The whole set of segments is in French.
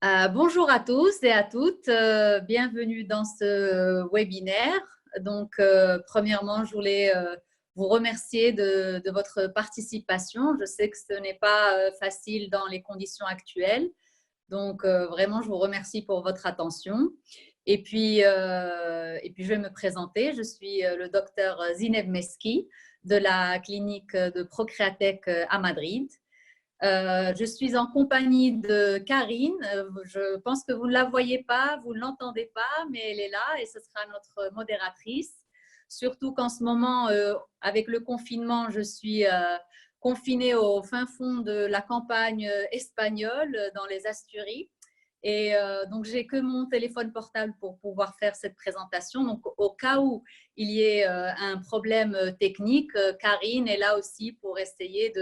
Bonjour à tous et à toutes, bienvenue dans ce webinaire. Donc, premièrement, je voulais vous remercier de votre participation. Je sais que ce n'est pas facile dans les conditions actuelles. Donc, vraiment, je vous remercie pour votre attention. Et puis, je vais me présenter. Je suis le docteur Zineb Meski de la clinique de Procréatech à Madrid. Je suis en compagnie de Karine. Je pense que vous ne la voyez pas, vous ne l'entendez pas, mais elle est là et ce sera notre modératrice. Surtout qu'en ce moment, avec le confinement, je suis confinée au fin fond de la campagne espagnole, dans les Asturies. Et donc, j'ai que mon téléphone portable pour pouvoir faire cette présentation. Donc, au cas où il y ait un problème technique, Karine est là aussi pour essayer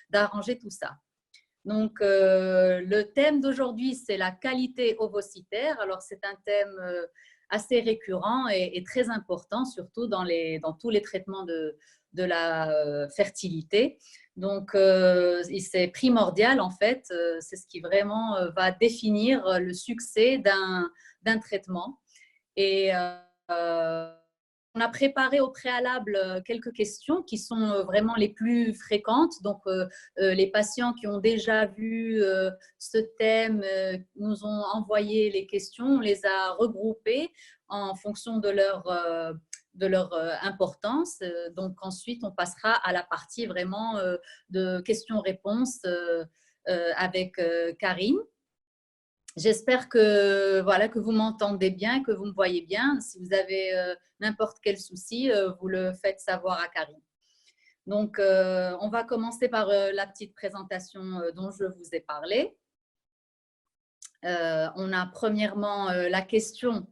d'arranger tout ça. Donc, le thème d'aujourd'hui, c'est la qualité ovocytaire. Alors, c'est un thème assez récurrent et très important, surtout dans tous les traitements de la fertilité. Donc, c'est primordial, en fait. C'est ce qui vraiment va définir le succès d'un traitement. Et on a préparé au préalable quelques questions qui sont vraiment les plus fréquentes. Donc, les patients qui ont déjà vu ce thème nous ont envoyé les questions, on les a regroupées en fonction de leur importance. Donc, ensuite, on passera à la partie vraiment de questions-réponses avec Karine. J'espère que, voilà, que vous m'entendez bien, que vous me voyez bien. Si vous avez n'importe quel souci, vous le faites savoir à Karine. Donc, on va commencer par la petite présentation dont je vous ai parlé. On a premièrement la question: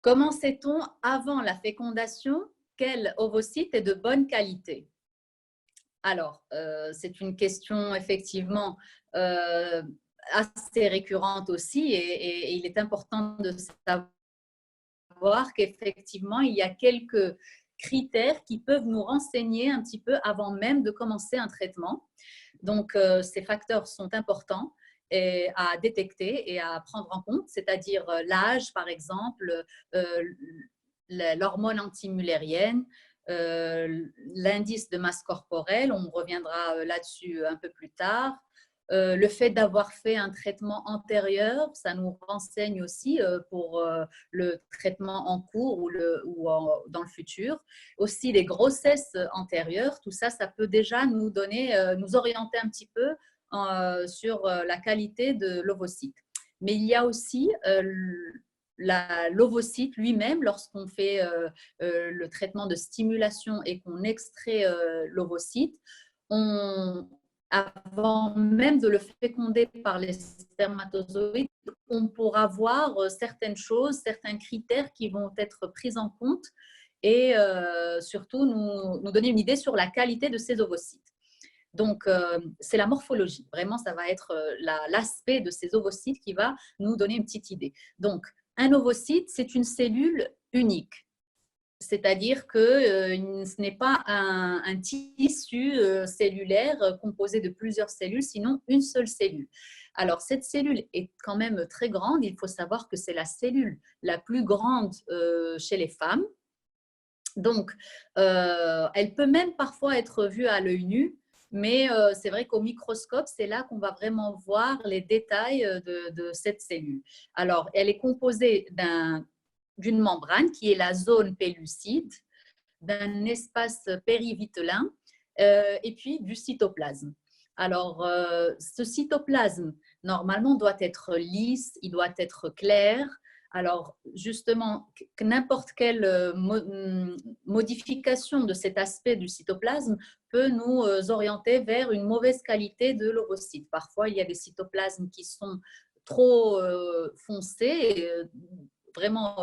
comment sait-on avant la fécondation quel ovocyte est de bonne qualité? Alors, c'est une question effectivement assez récurrente aussi et il est important de savoir qu'effectivement, il y a quelques critères qui peuvent nous renseigner un petit peu avant même de commencer un traitement. Donc, ces facteurs sont importants à détecter et à prendre en compte, c'est-à-dire l'âge, par exemple, l'hormone antimullérienne, l'indice de masse corporelle, on reviendra là-dessus un peu plus tard. Le fait d'avoir fait un traitement antérieur, ça nous renseigne aussi pour le traitement en cours ou dans le futur. Aussi, les grossesses antérieures, tout ça, ça peut déjà nous donner, nous orienter un petit peu sur la qualité de l'ovocyte. Mais il y a aussi l'ovocyte lui-même, lorsqu'on fait le traitement de stimulation et qu'on extrait l'ovocyte, avant même de le féconder par les spermatozoïdes, on pourra voir certaines choses, certains critères qui vont être pris en compte et surtout nous donner une idée sur la qualité de ces ovocytes. Donc, c'est la morphologie. Vraiment, ça va être l'aspect de ces ovocytes qui va nous donner une petite idée. Donc, un ovocyte, c'est une cellule unique. C'est-à-dire que ce n'est pas un tissu cellulaire composé de plusieurs cellules, sinon une seule cellule. Alors, cette cellule est quand même très grande. Il faut savoir que c'est la cellule la plus grande chez les femmes. Donc, elle peut même parfois être vue à l'œil nu, mais c'est vrai qu'au microscope, c'est là qu'on va vraiment voir les détails de cette cellule. Alors, elle est composée d'une membrane qui est la zone pellucide, d'un espace périvitelin et puis du cytoplasme. Alors, ce cytoplasme, normalement, doit être lisse, il doit être clair. Alors, justement, n'importe quelle modification de cet aspect du cytoplasme peut nous orienter vers une mauvaise qualité de l'ovocyte. Parfois, il y a des cytoplasmes qui sont trop foncés, vraiment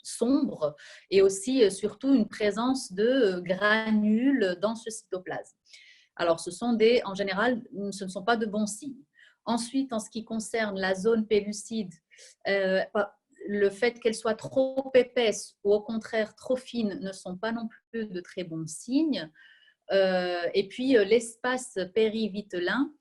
sombres, et aussi surtout une présence de granules dans ce cytoplasme. Alors, en général, ce ne sont pas de bons signes. Ensuite, en ce qui concerne la zone pellucide, le fait qu'elle soit trop épaisse ou au contraire trop fine ne sont pas non plus de très bons signes. Et puis, l'espace périvitelin,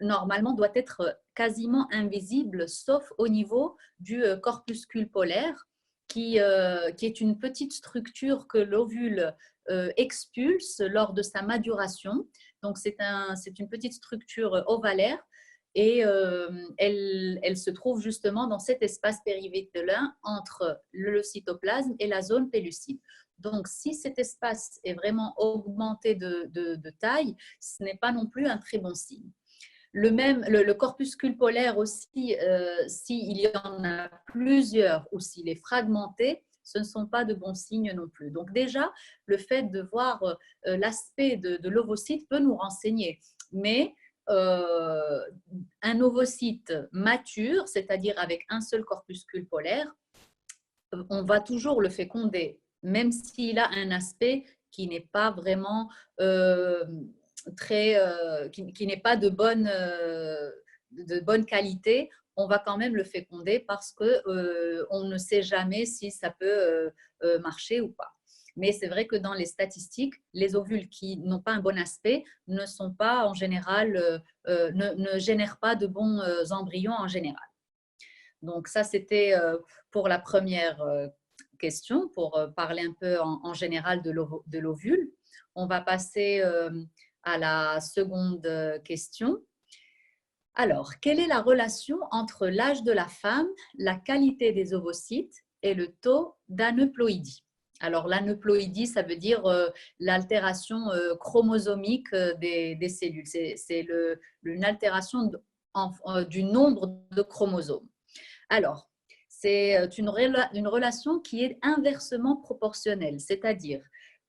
normalement doit être quasiment invisible, sauf au niveau du corpuscule polaire, qui est une petite structure que l'ovule expulse lors de sa maduration. Donc, c'est une petite structure ovalaire et elle se trouve justement dans cet espace périvétélin entre le cytoplasme et la zone pellucide. Donc, si cet espace est vraiment augmenté de taille, ce n'est pas non plus un très bon signe. Le corpuscule polaire aussi, s'il y en a plusieurs ou s'il est fragmenté, ce ne sont pas de bons signes non plus. Donc déjà, le fait de voir l'aspect de l'ovocyte peut nous renseigner. Mais un ovocyte mature, c'est-à-dire avec un seul corpuscule polaire, on va toujours le féconder, même s'il a un aspect qui n'est pas vraiment qui n'est pas de bonne qualité. On va quand même le féconder parce qu'on ne sait jamais si ça peut marcher ou pas. Mais c'est vrai que dans les statistiques, les ovules qui n'ont pas un bon aspect ne sont pas en général, ne génèrent pas de bons embryons en général. Donc ça, c'était pour la première question, pour parler un peu en général de l'ovule. On va passer à la seconde question. Alors, quelle est la relation entre l'âge de la femme, la qualité des ovocytes et le taux d'aneuploïdie? Alors, l'aneuploïdie, ça veut dire l'altération chromosomique des cellules. C'est une altération du nombre de chromosomes. Alors, c'est une relation qui est inversement proportionnelle, c'est-à-dire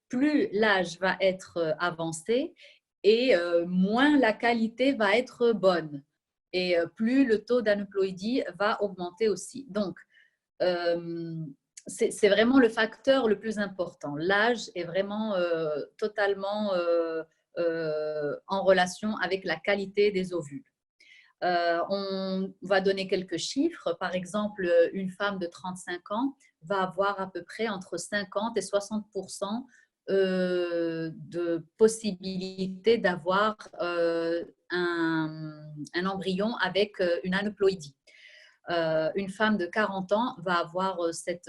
plus l'âge va être avancé et moins la qualité va être bonne et plus le taux d'aneuploïdie va augmenter aussi. Donc, c'est vraiment le facteur le plus important. L'âge est vraiment totalement en relation avec la qualité des ovules. On va donner quelques chiffres. Par exemple, une femme de 35 ans va avoir à peu près entre 50 et 60% de possibilité d'avoir un embryon avec une aneuploïdie. Une femme de 40 ans va avoir ces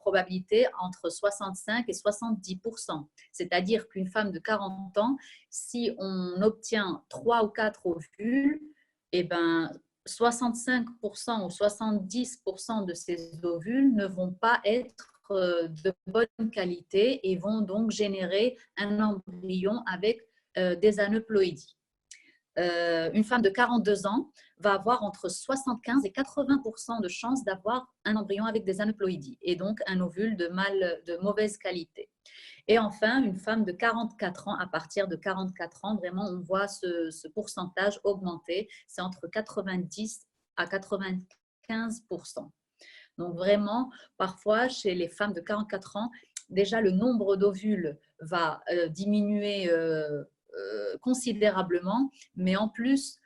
probabilités entre 65 et 70%. C'est-à-dire qu'une femme de 40 ans, si on obtient 3 ou 4 ovules, eh ben, 65% ou 70% de ces ovules ne vont pas être de bonne qualité et vont donc générer un embryon avec des aneuploïdies. Une femme de 42 ans va avoir entre 75 et 80% de chances d'avoir un embryon avec des aneuploïdies et donc un ovule de mauvaise qualité. Et enfin, une femme de 44 ans, à partir de 44 ans, vraiment, on voit ce pourcentage augmenter. C'est entre 90 à 95%. Donc vraiment, parfois, chez les femmes de 44 ans, déjà le nombre d'ovules va diminuer considérablement, mais en plus,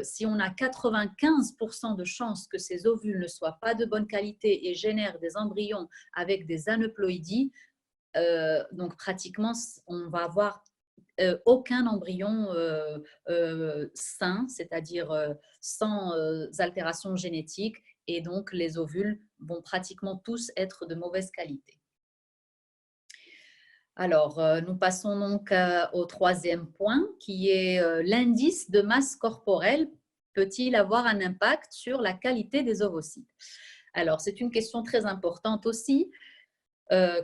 si on a 95% de chances que ces ovules ne soient pas de bonne qualité et génèrent des embryons avec des aneuploïdies, donc pratiquement, on va avoir aucun embryon sain, c'est-à-dire sans altération génétique, et donc les ovules vont pratiquement tous être de mauvaise qualité. Alors, nous passons donc au troisième point, qui est l'indice de masse corporelle. Peut-il avoir un impact sur la qualité des ovocytes? Alors, c'est une question très importante aussi.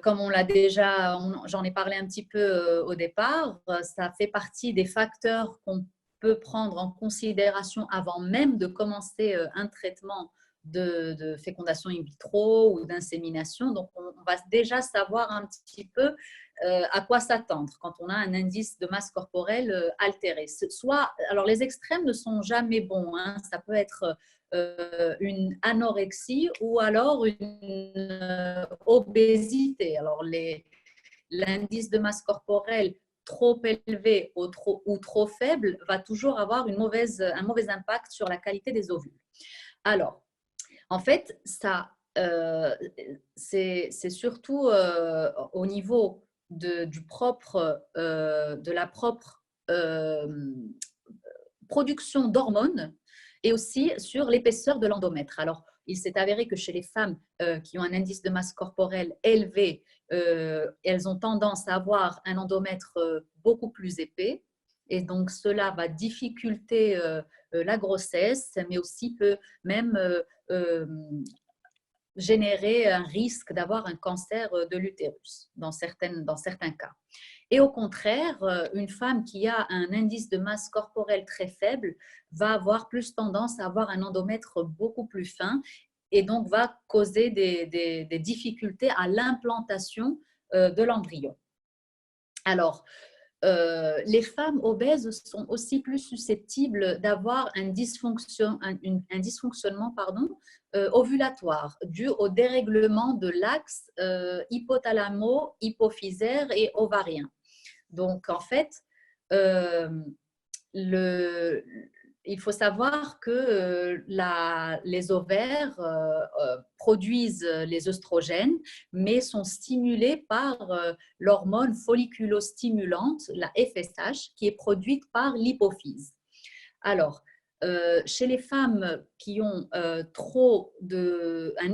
Comme j'en ai parlé un petit peu au départ, ça fait partie des facteurs qu'on peut prendre en considération avant même de commencer un traitement de fécondation in vitro ou d'insémination. Donc, on va déjà savoir un petit peu à quoi s'attendre quand on a un indice de masse corporelle altéré. Alors, les extrêmes ne sont jamais bons, hein. Ça peut être une anorexie ou alors une obésité. Alors, l'indice de masse corporelle trop élevé ou trop faible va toujours avoir un mauvais impact sur la qualité des ovules. Alors, en fait, c'est surtout au niveau de la propre production d'hormones et aussi sur l'épaisseur de l'endomètre. Alors, il s'est avéré que chez les femmes qui ont un indice de masse corporelle élevé, elles ont tendance à avoir un endomètre beaucoup plus épais. Et donc, cela va difficulter la grossesse, mais aussi peut même générer un risque d'avoir un cancer de l'utérus dans certains cas. Et au contraire, une femme qui a un indice de masse corporelle très faible va avoir plus tendance à avoir un endomètre beaucoup plus fin et donc va causer des difficultés à l'implantation de l'embryon. Alors, les femmes obèses sont aussi plus susceptibles d'avoir un dysfonctionnement ovulatoire dû au dérèglement de l'axe hypothalamo-hypophysaire et ovarien. Donc, en fait, il faut savoir que les ovaires produisent les œstrogènes, mais sont stimulés par l'hormone folliculostimulante, la FSH, qui est produite par l'hypophyse. Alors, chez les femmes qui ont un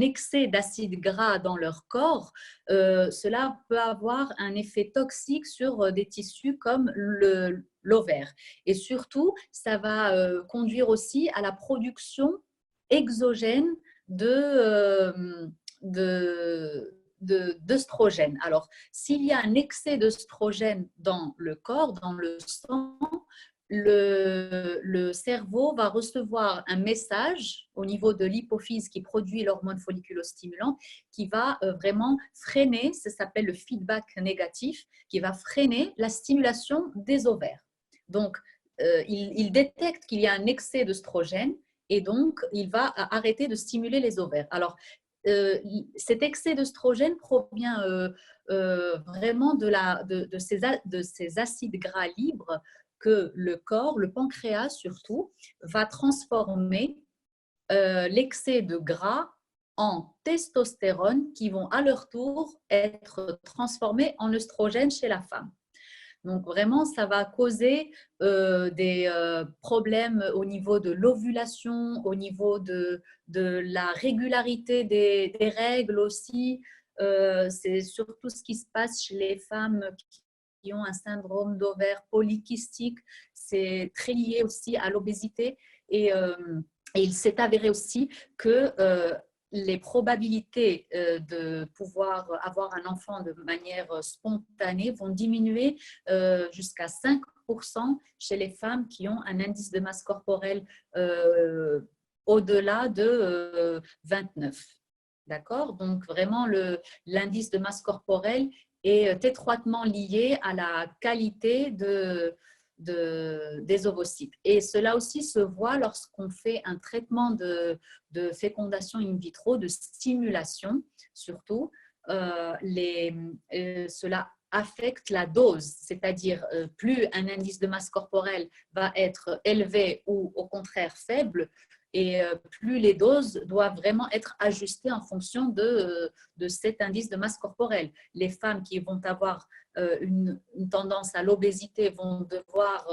excès d'acide gras dans leur corps, cela peut avoir un effet toxique sur des tissus comme l'ovaire. Et surtout, ça va conduire aussi à la production exogène d'œstrogène. Alors, s'il y a un excès d'œstrogène dans le corps, dans le sang, le cerveau va recevoir un message au niveau de l'hypophyse qui produit l'hormone folliculostimulante qui va vraiment freiner, ça s'appelle le feedback négatif, qui va freiner la stimulation des ovaires. Donc, il détecte qu'il y a un excès d'œstrogène et donc il va arrêter de stimuler les ovaires. Alors, cet excès d'œstrogène provient vraiment de ces acides gras libres que le corps, le pancréas surtout, va transformer l'excès de gras en testostérone qui vont à leur tour être transformés en œstrogène chez la femme. Donc vraiment, ça va causer des problèmes au niveau de l'ovulation, au niveau de la régularité des règles aussi. C'est surtout ce qui se passe chez les femmes qui ont un syndrome d'ovaire polykystique. C'est très lié aussi à l'obésité et il s'est avéré aussi que les probabilités de pouvoir avoir un enfant de manière spontanée vont diminuer jusqu'à 5% chez les femmes qui ont un indice de masse corporelle au-delà de 29. D'accord? Donc, vraiment, l'indice de masse corporelle est étroitement lié à la qualité des ovocytes. Et cela aussi se voit lorsqu'on fait un traitement de fécondation in vitro, de stimulation surtout. Cela affecte la dose, c'est-à-dire plus un indice de masse corporelle va être élevé ou au contraire faible, et plus les doses doivent vraiment être ajustées en fonction de cet indice de masse corporelle. Les femmes qui vont avoir une tendance à l'obésité vont devoir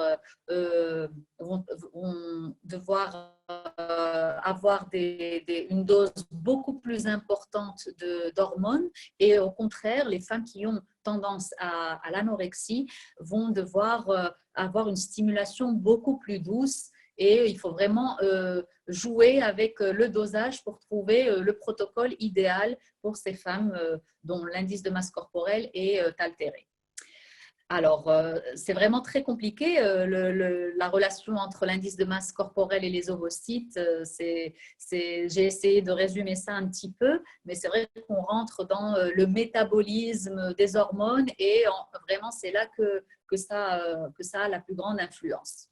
avoir une dose beaucoup plus importante d'hormones, et au contraire, les femmes qui ont tendance à l'anorexie vont devoir avoir une stimulation beaucoup plus douce. Et il faut vraiment jouer avec le dosage pour trouver le protocole idéal pour ces femmes dont l'indice de masse corporelle est altéré. Alors, c'est vraiment très compliqué, la relation entre l'indice de masse corporelle et les ovocytes. J'ai essayé de résumer ça un petit peu, mais c'est vrai qu'on rentre dans le métabolisme des hormones et vraiment, c'est là que ça a la plus grande influence.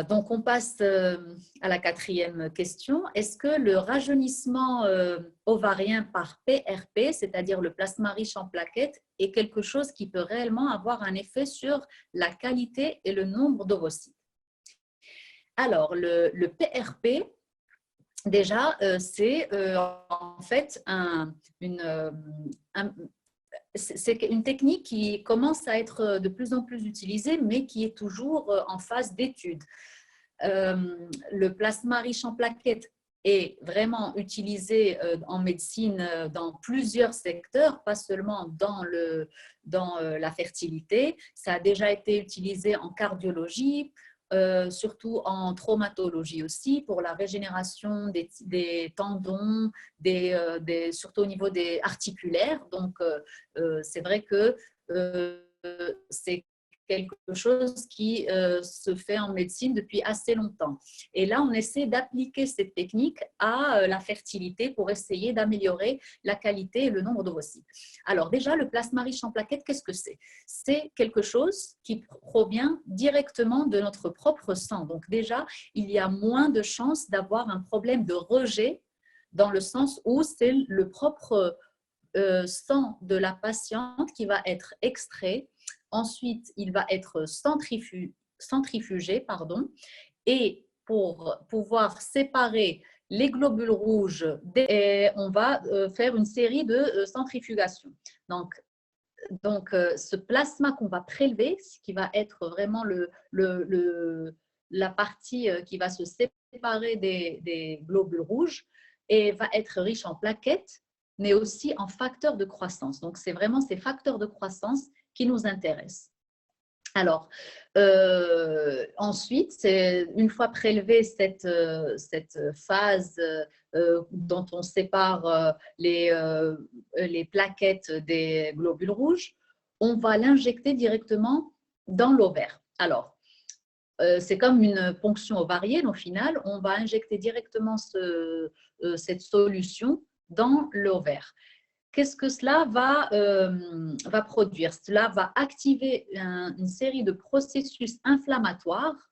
Donc, on passe à la quatrième question. Est-ce que le rajeunissement ovarien par PRP, c'est-à-dire le plasma riche en plaquettes, est quelque chose qui peut réellement avoir un effet sur la qualité et le nombre d'ovocytes? Alors, le PRP, déjà, c'est en fait c'est une technique qui commence à être de plus en plus utilisée, mais qui est toujours en phase d'étude. Le plasma riche en plaquettes est vraiment utilisé en médecine dans plusieurs secteurs, pas seulement dans la fertilité. Ça a déjà été utilisé en cardiologie, surtout en traumatologie aussi, pour la régénération des tendons, surtout au niveau des articulaires. Donc, c'est vrai que c'est quelque chose qui se fait en médecine depuis assez longtemps. Et là, on essaie d'appliquer cette technique à la fertilité pour essayer d'améliorer la qualité et le nombre d'ovocytes. Alors déjà, le plasma riche en plaquettes, qu'est-ce que c'est? C'est quelque chose qui provient directement de notre propre sang. Donc déjà, il y a moins de chances d'avoir un problème de rejet dans le sens où c'est le propre sang de la patiente qui va être extrait. Ensuite, il va être centrifugé, pardon, et pour pouvoir séparer les globules rouges, on va faire une série de centrifugations. Donc, ce plasma qu'on va prélever, ce qui va être vraiment la partie qui va se séparer des globules rouges, et va être riche en plaquettes, mais aussi en facteurs de croissance. Donc, c'est vraiment ces facteurs de croissance qui nous intéressent. Alors, ensuite, une fois prélevée cette phase dont on sépare les plaquettes des globules rouges, on va l'injecter directement dans l'ovaire. Alors, c'est comme une ponction ovarienne au final, on va injecter directement cette solution dans l'ovaire. Qu'est-ce que cela va produire? Cela va activer une série de processus inflammatoires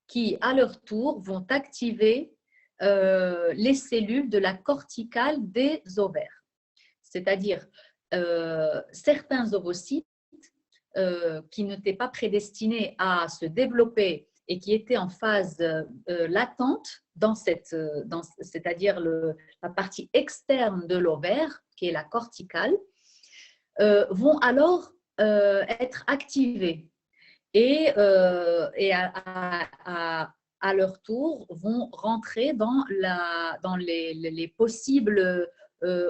qui, à leur tour, vont activer les cellules de la corticale des ovaires. C'est-à-dire, certains ovocytes qui n'étaient pas prédestinés à se développer et qui étaient en phase latente c'est-à-dire la partie externe de l'ovaire, qui est la corticale, vont alors être activés et à leur tour vont rentrer dans les possibles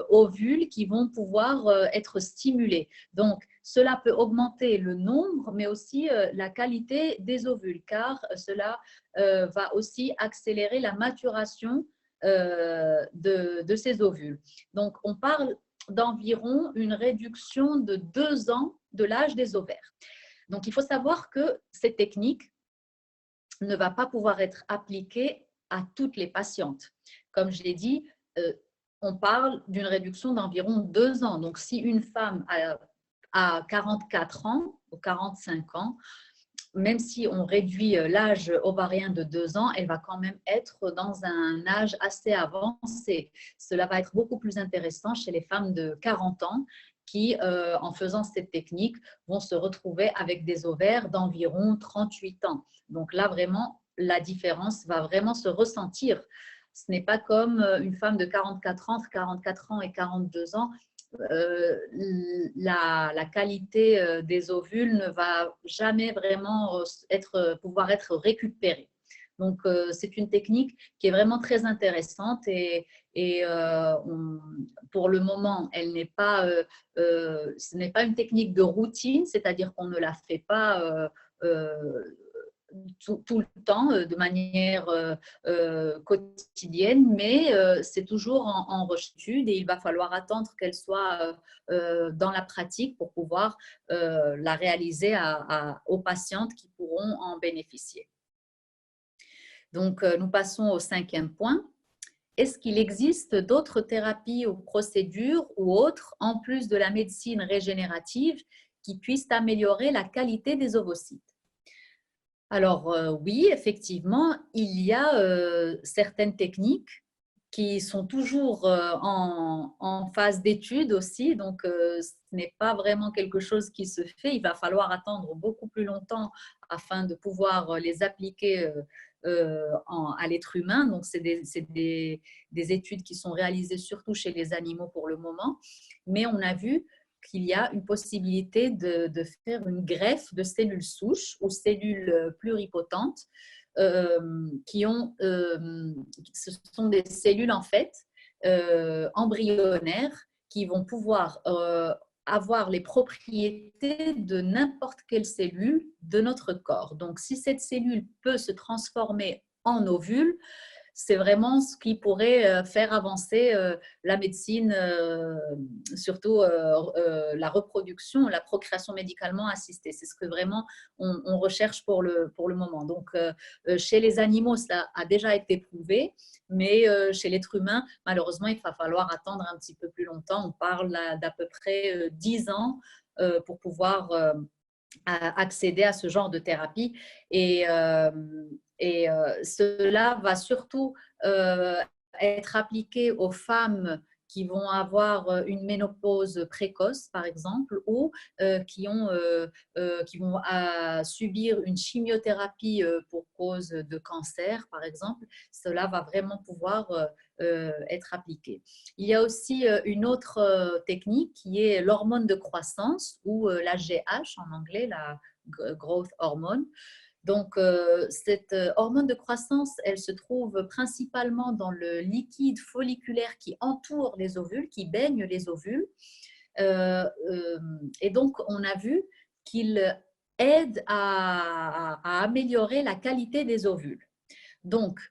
ovules qui vont pouvoir être stimulés. Donc, cela peut augmenter le nombre, mais aussi la qualité des ovules, car cela va aussi accélérer la maturation de ces ovules. Donc, on parle d'environ une réduction de 2 ans de l'âge des ovaires. Donc, il faut savoir que cette technique ne va pas pouvoir être appliquée à toutes les patientes. Comme je l'ai dit, on parle d'une réduction d'environ 2 ans. Donc, si une femme a 44 ans ou 45 ans, même si on réduit l'âge ovarien de 2 ans, elle va quand même être dans un âge assez avancé. Cela va être beaucoup plus intéressant chez les femmes de 40 ans qui, en faisant cette technique, vont se retrouver avec des ovaires d'environ 38 ans. Donc là, vraiment, la différence va vraiment se ressentir. Ce n'est pas comme une femme de 44 ans, entre 44 ans et 42 ans. La qualité des ovules ne va jamais vraiment pouvoir être récupérée. Donc, c'est une technique qui est vraiment très intéressante et pour le moment, ce n'est pas une technique de routine, c'est-à-dire qu'on ne la fait pas tout le temps de manière quotidienne, mais c'est toujours en recherche et il va falloir attendre qu'elle soit dans la pratique pour pouvoir la réaliser aux patientes qui pourront en bénéficier. Donc, nous passons au 5e point. Est-ce qu'il existe d'autres thérapies ou procédures ou autres, en plus de la médecine régénérative, qui puissent améliorer la qualité des ovocytes? Alors oui, effectivement, il y a certaines techniques qui sont toujours en phase d'étude aussi, donc ce n'est pas vraiment quelque chose qui se fait. Il va falloir attendre beaucoup plus longtemps afin de pouvoir les appliquer à l'être humain. Donc, c'est des études qui sont réalisées surtout chez les animaux pour le moment. Mais on a vu qu'il y a une possibilité de faire une greffe de cellules souches ou cellules pluripotentes ce sont des cellules en fait embryonnaires qui vont pouvoir avoir les propriétés de n'importe quelle cellule de notre corps. Donc, si cette cellule peut se transformer en ovule, c'est vraiment ce qui pourrait faire avancer la médecine, surtout la reproduction, la procréation médicalement assistée. C'est ce que vraiment on recherche pour le moment. Donc, chez les animaux, ça a déjà été prouvé, mais chez l'être humain, malheureusement, il va falloir attendre un petit peu plus longtemps. On parle d'à peu près 10 ans pour pouvoir accéder à ce genre de thérapie. Cela va surtout être appliqué aux femmes qui vont avoir une ménopause précoce, par exemple, ou qui vont subir une chimiothérapie pour cause de cancer, par exemple. Cela va vraiment pouvoir être appliqué. Il y a aussi une autre technique qui est l'hormone de croissance ou la GH en anglais, la growth hormone. Donc, cette hormone de croissance, elle se trouve principalement dans le liquide folliculaire qui entoure les ovules, qui baigne les ovules. Et donc, on a vu qu'il aide à améliorer la qualité des ovules. Donc,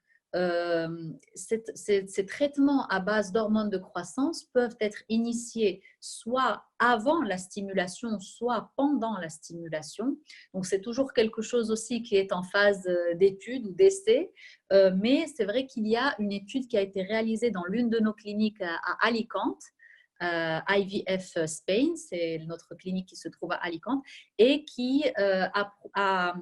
ces traitements à base d'hormones de croissance peuvent être initiés soit avant la stimulation, soit pendant la stimulation. Donc, c'est toujours quelque chose aussi qui est en phase d'étude ou d'essai. Mais c'est vrai qu'il y a une étude qui a été réalisée dans l'une de nos cliniques à Alicante, IVF Spain, c'est notre clinique qui se trouve à Alicante, et qui a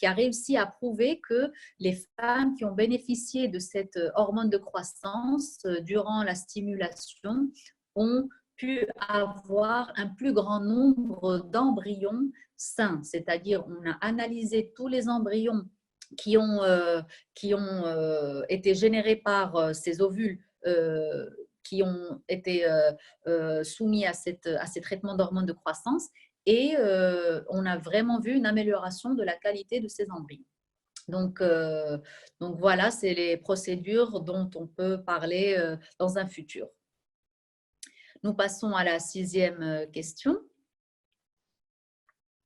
réussi à prouver que les femmes qui ont bénéficié de cette hormone de croissance durant la stimulation ont pu avoir un plus grand nombre d'embryons sains, c'est-à-dire on a analysé tous les embryons qui ont été générés par ces ovules qui ont été soumis à ces traitements d'hormones de croissance et on a vraiment vu une amélioration de la qualité de ces embryons. Donc voilà, c'est les procédures dont on peut parler dans un futur. Nous passons à la 6e question.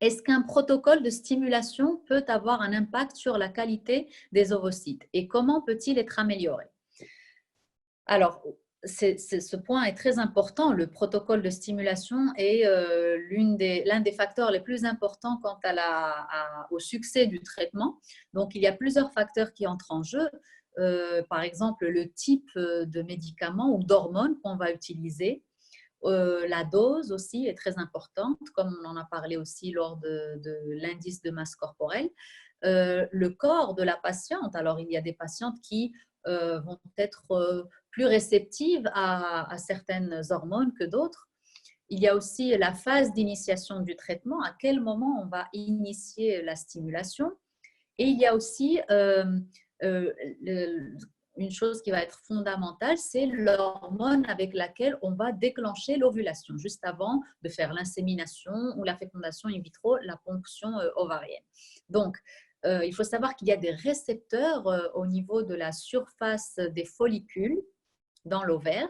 Est-ce qu'un protocole de stimulation peut avoir un impact sur la qualité des ovocytes et comment peut-il être amélioré? Alors, ce point est très important. Le protocole de stimulation est l'un des facteurs les plus importants quant au succès du traitement. Donc, il y a plusieurs facteurs qui entrent en jeu. Par exemple, le type de médicament ou d'hormones qu'on va utiliser. La dose aussi est très importante, comme on en a parlé aussi lors de l'indice de masse corporelle. Le corps de la patiente. Alors, il y a des patientes qui vont être plus réceptives à certaines hormones que d'autres. Il y a aussi la phase d'initiation du traitement, à quel moment on va initier la stimulation. Et il y a aussi une chose qui va être fondamentale, c'est l'hormone avec laquelle on va déclencher l'ovulation, juste avant de faire l'insémination ou la fécondation in vitro, la ponction ovarienne. Donc, il faut savoir qu'il y a des récepteurs au niveau de la surface des follicules dans l'ovaire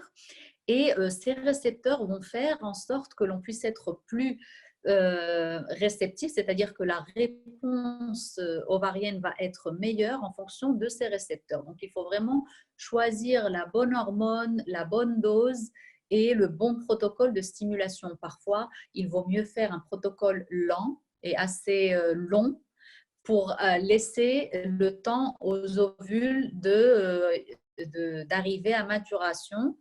et ces récepteurs vont faire en sorte que l'on puisse être plus réceptif, c'est-à-dire que la réponse ovarienne va être meilleure en fonction de ces récepteurs. Donc, il faut vraiment choisir la bonne hormone, la bonne dose et le bon protocole de stimulation. Parfois, il vaut mieux faire un protocole lent et assez long pour laisser le temps aux ovules d'arriver à maturation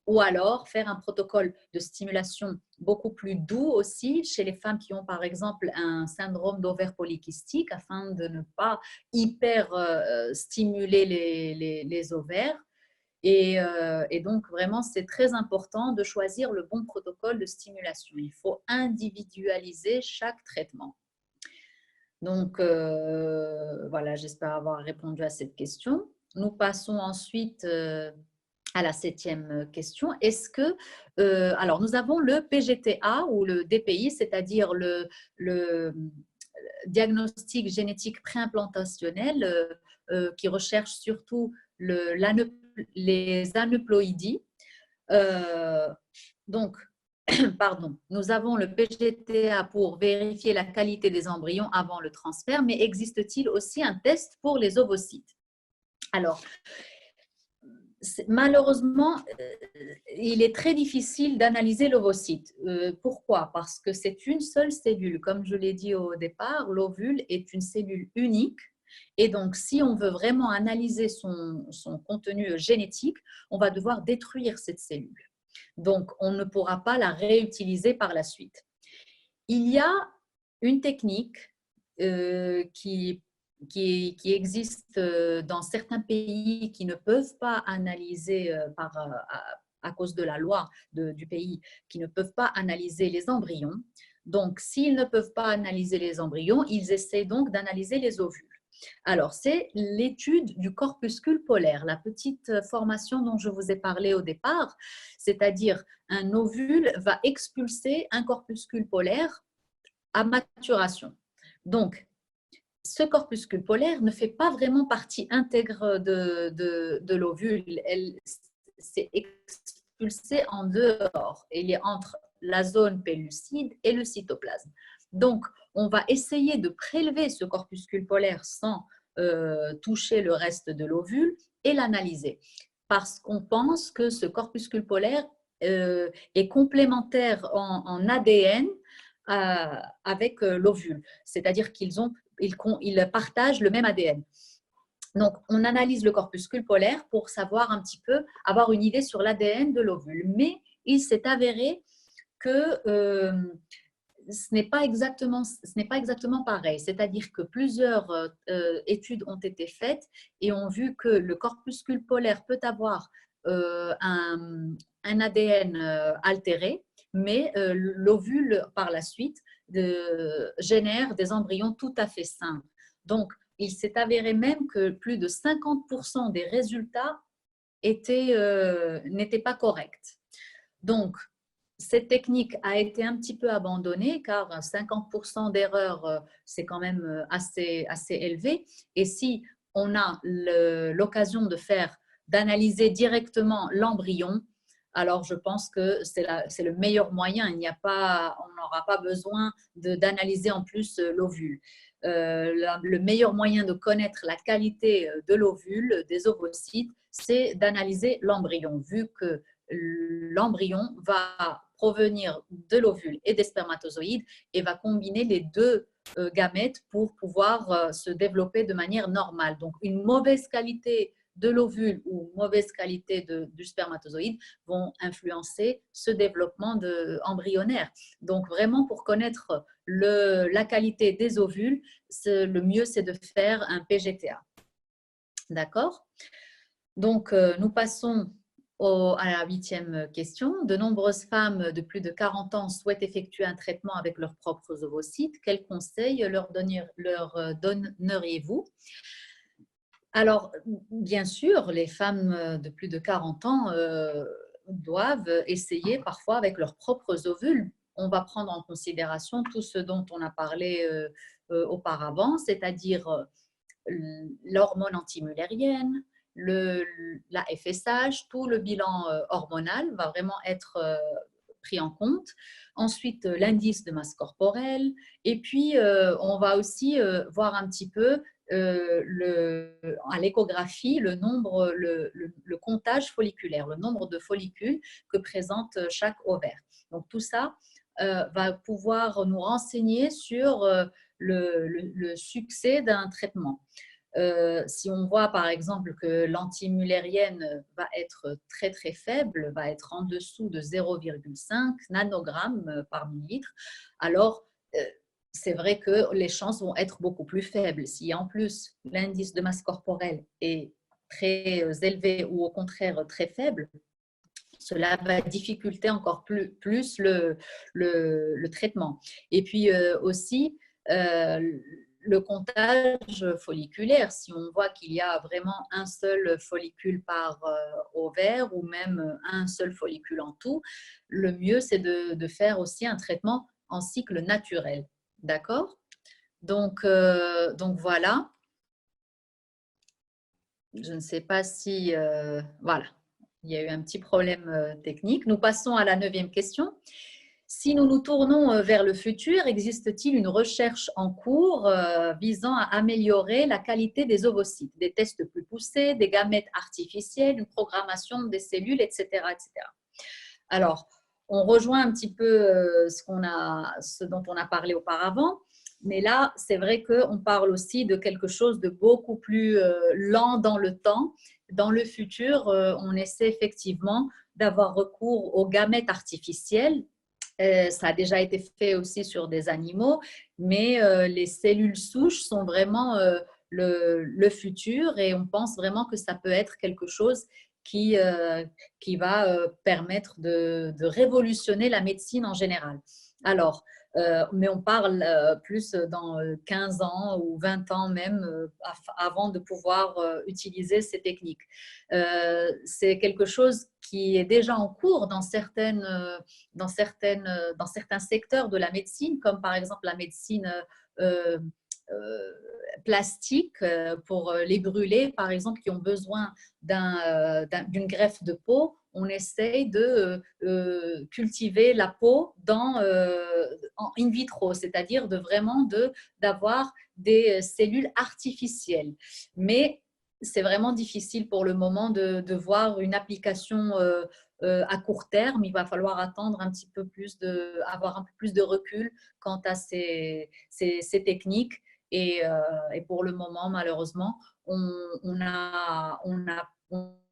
ou alors faire un protocole de stimulation beaucoup plus doux aussi chez les femmes qui ont par exemple un syndrome d'ovaire polykystique afin de ne pas hyper stimuler les ovaires. Et donc, vraiment, c'est très important de choisir le bon protocole de stimulation. Il faut individualiser chaque traitement. Donc, voilà, j'espère avoir répondu à cette question. Nous passons ensuite à la 7e question. Est-ce que, alors nous avons le PGTA ou le DPI, c'est-à-dire le diagnostic génétique préimplantationnel qui recherche surtout les aneuploïdies. Donc, pardon, nous avons le PGTA pour vérifier la qualité des embryons avant le transfert, mais existe-t-il aussi un test pour les ovocytes? Alors, malheureusement, il est très difficile d'analyser l'ovocyte. Pourquoi? Parce que c'est une seule cellule. Comme je l'ai dit au départ, l'ovule est une cellule unique. Et donc, si on veut vraiment analyser son contenu génétique, on va devoir détruire cette cellule. Donc, on ne pourra pas la réutiliser par la suite. Il y a une technique qui existe dans certains pays qui ne peuvent pas analyser à cause de la loi du pays, qui ne peuvent pas analyser les embryons. Donc, s'ils ne peuvent pas analyser les embryons, ils essaient donc d'analyser les ovules. Alors, c'est l'étude du corpuscule polaire, la petite formation dont je vous ai parlé au départ, c'est-à-dire un ovule va expulser un corpuscule polaire à maturation. Donc, ce corpuscule polaire ne fait pas vraiment partie intègre de l'ovule. Elle s'est expulsée en dehors. Il est entre la zone pellucide et le cytoplasme. Donc, on va essayer de prélever ce corpuscule polaire sans toucher le reste de l'ovule et l'analyser. Parce qu'on pense que ce corpuscule polaire est complémentaire en ADN avec l'ovule. C'est-à-dire qu'ils partagent le même ADN. Donc, on analyse le corpuscule polaire pour savoir un petit peu, avoir une idée sur l'ADN de l'ovule. Mais il s'est avéré que ce n'est pas exactement pareil. C'est-à-dire que plusieurs études ont été faites et ont vu que le corpuscule polaire peut avoir un ADN altéré, mais l'ovule, par la suite, génère des embryons tout à fait sains. Donc, il s'est avéré même que plus de 50% des résultats n'étaient pas corrects. Donc, cette technique a été un petit peu abandonnée car 50% d'erreurs, c'est quand même assez élevé. Et si on a l'occasion d'analyser directement l'embryon, alors je pense que c'est le meilleur moyen. On n'aura pas besoin d'analyser en plus l'ovule. Le meilleur moyen de connaître la qualité de l'ovule, des ovocytes, c'est d'analyser l'embryon, vu que l'embryon va provenir de l'ovule et des spermatozoïdes et va combiner les deux gamètes pour pouvoir se développer de manière normale. Donc, une mauvaise qualité de l'ovule ou mauvaise qualité du spermatozoïde vont influencer ce développement embryonnaire. Donc, vraiment, pour connaître la qualité des ovules, le mieux, c'est de faire un PGTA. D'accord? Donc, nous passons à la 8e question. De nombreuses femmes de plus de 40 ans souhaitent effectuer un traitement avec leurs propres ovocytes. Quels conseils leur donneriez-vous? Alors, bien sûr, les femmes de plus de 40 ans doivent essayer parfois avec leurs propres ovules. On va prendre en considération tout ce dont on a parlé auparavant, c'est-à-dire l'hormone antimullérienne, la FSH, tout le bilan hormonal va vraiment être pris en compte. Ensuite, l'indice de masse corporelle. Et puis, on va aussi voir un petit peu à l'échographie le comptage folliculaire, le nombre de follicules que présente chaque ovaire. Donc, tout ça va pouvoir nous renseigner sur le succès d'un traitement. Si on voit par exemple que l'antimullérienne va être très très faible, va être en dessous de 0,5 nanogrammes par millilitre, alors c'est vrai que les chances vont être beaucoup plus faibles. Si en plus l'indice de masse corporelle est très élevé ou au contraire très faible, cela va difficulter encore plus le traitement. Et puis aussi, le comptage folliculaire, si on voit qu'il y a vraiment un seul follicule par ovaire ou même un seul follicule en tout, le mieux c'est de faire aussi un traitement en cycle naturel. D'accord? Donc voilà. Je ne sais pas si… voilà, il y a eu un petit problème technique. Nous passons à la 9e question. Si nous nous tournons vers le futur, existe-t-il une recherche en cours visant à améliorer la qualité des ovocytes, des tests plus poussés, des gamètes artificielles, une programmation des cellules, etc., etc. Alors, on rejoint un petit peu ce dont on a parlé auparavant, mais là, c'est vrai qu'on parle aussi de quelque chose de beaucoup plus lent dans le temps. Dans le futur, on essaie effectivement d'avoir recours aux gamètes artificielles. Ça a déjà été fait aussi sur des animaux, mais les cellules souches sont vraiment le futur et on pense vraiment que ça peut être quelque chose qui, qui va permettre de révolutionner la médecine en général. Alors, mais on parle plus dans 15 ans ou 20 ans même avant de pouvoir utiliser ces techniques. C'est quelque chose qui est déjà en cours dans certains secteurs de la médecine, comme par exemple la médecine euh, euh, plastique pour les brûlés, par exemple, qui ont besoin d'une greffe de peau. On essaye de cultiver la peau en in vitro, c'est-à-dire d'avoir des cellules artificielles. Mais c'est vraiment difficile pour le moment de voir une application à court terme. Il va falloir attendre avoir un peu plus de recul quant à ces techniques. Et pour le moment, malheureusement, on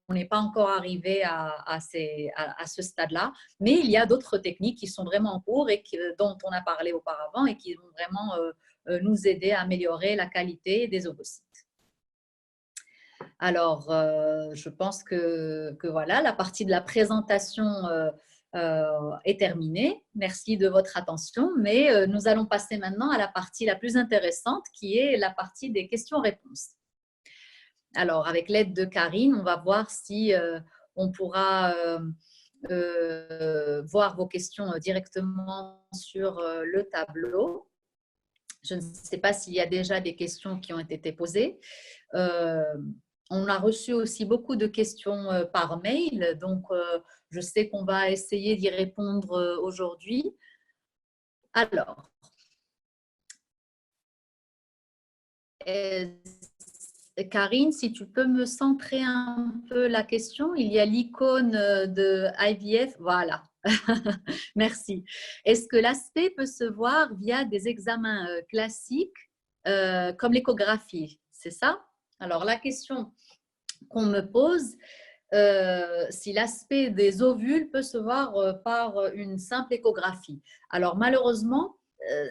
n'est pas encore arrivé à ce stade-là, mais il y a d'autres techniques qui sont vraiment en cours et dont on a parlé auparavant et qui vont vraiment nous aider à améliorer la qualité des ovocytes. Alors, je pense que voilà, la partie de la présentation est terminée. Merci de votre attention, mais nous allons passer maintenant à la partie la plus intéressante qui est la partie des questions-réponses. Alors, avec l'aide de Karine, on va voir si on pourra voir vos questions directement sur le tableau. Je ne sais pas s'il y a déjà des questions qui ont été posées. On a reçu aussi beaucoup de questions par mail, donc je sais qu'on va essayer d'y répondre aujourd'hui. Alors, Karine, si tu peux me centrer un peu la question, il y a l'icône de IVF, voilà. Merci. Est-ce que l'aspect peut se voir via des examens classiques comme l'échographie? C'est ça? Alors, la question qu'on me pose, si l'aspect des ovules peut se voir par une simple échographie. Alors malheureusement,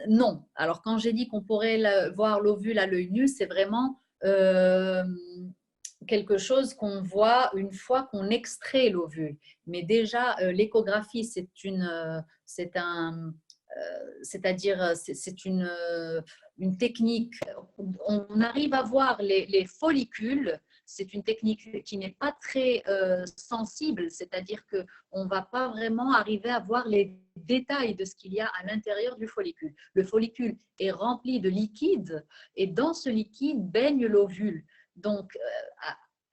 non. Alors quand j'ai dit qu'on pourrait voir l'ovule à l'œil nu, c'est vraiment quelque chose qu'on voit une fois qu'on extrait l'ovule. Mais déjà, l'échographie, c'est-à-dire c'est une technique. On arrive à voir les follicules. C'est une technique qui n'est pas très sensible, c'est-à-dire qu'on ne va pas vraiment arriver à voir les détails de ce qu'il y a à l'intérieur du follicule. Le follicule est rempli de liquide et dans ce liquide baigne l'ovule. Donc,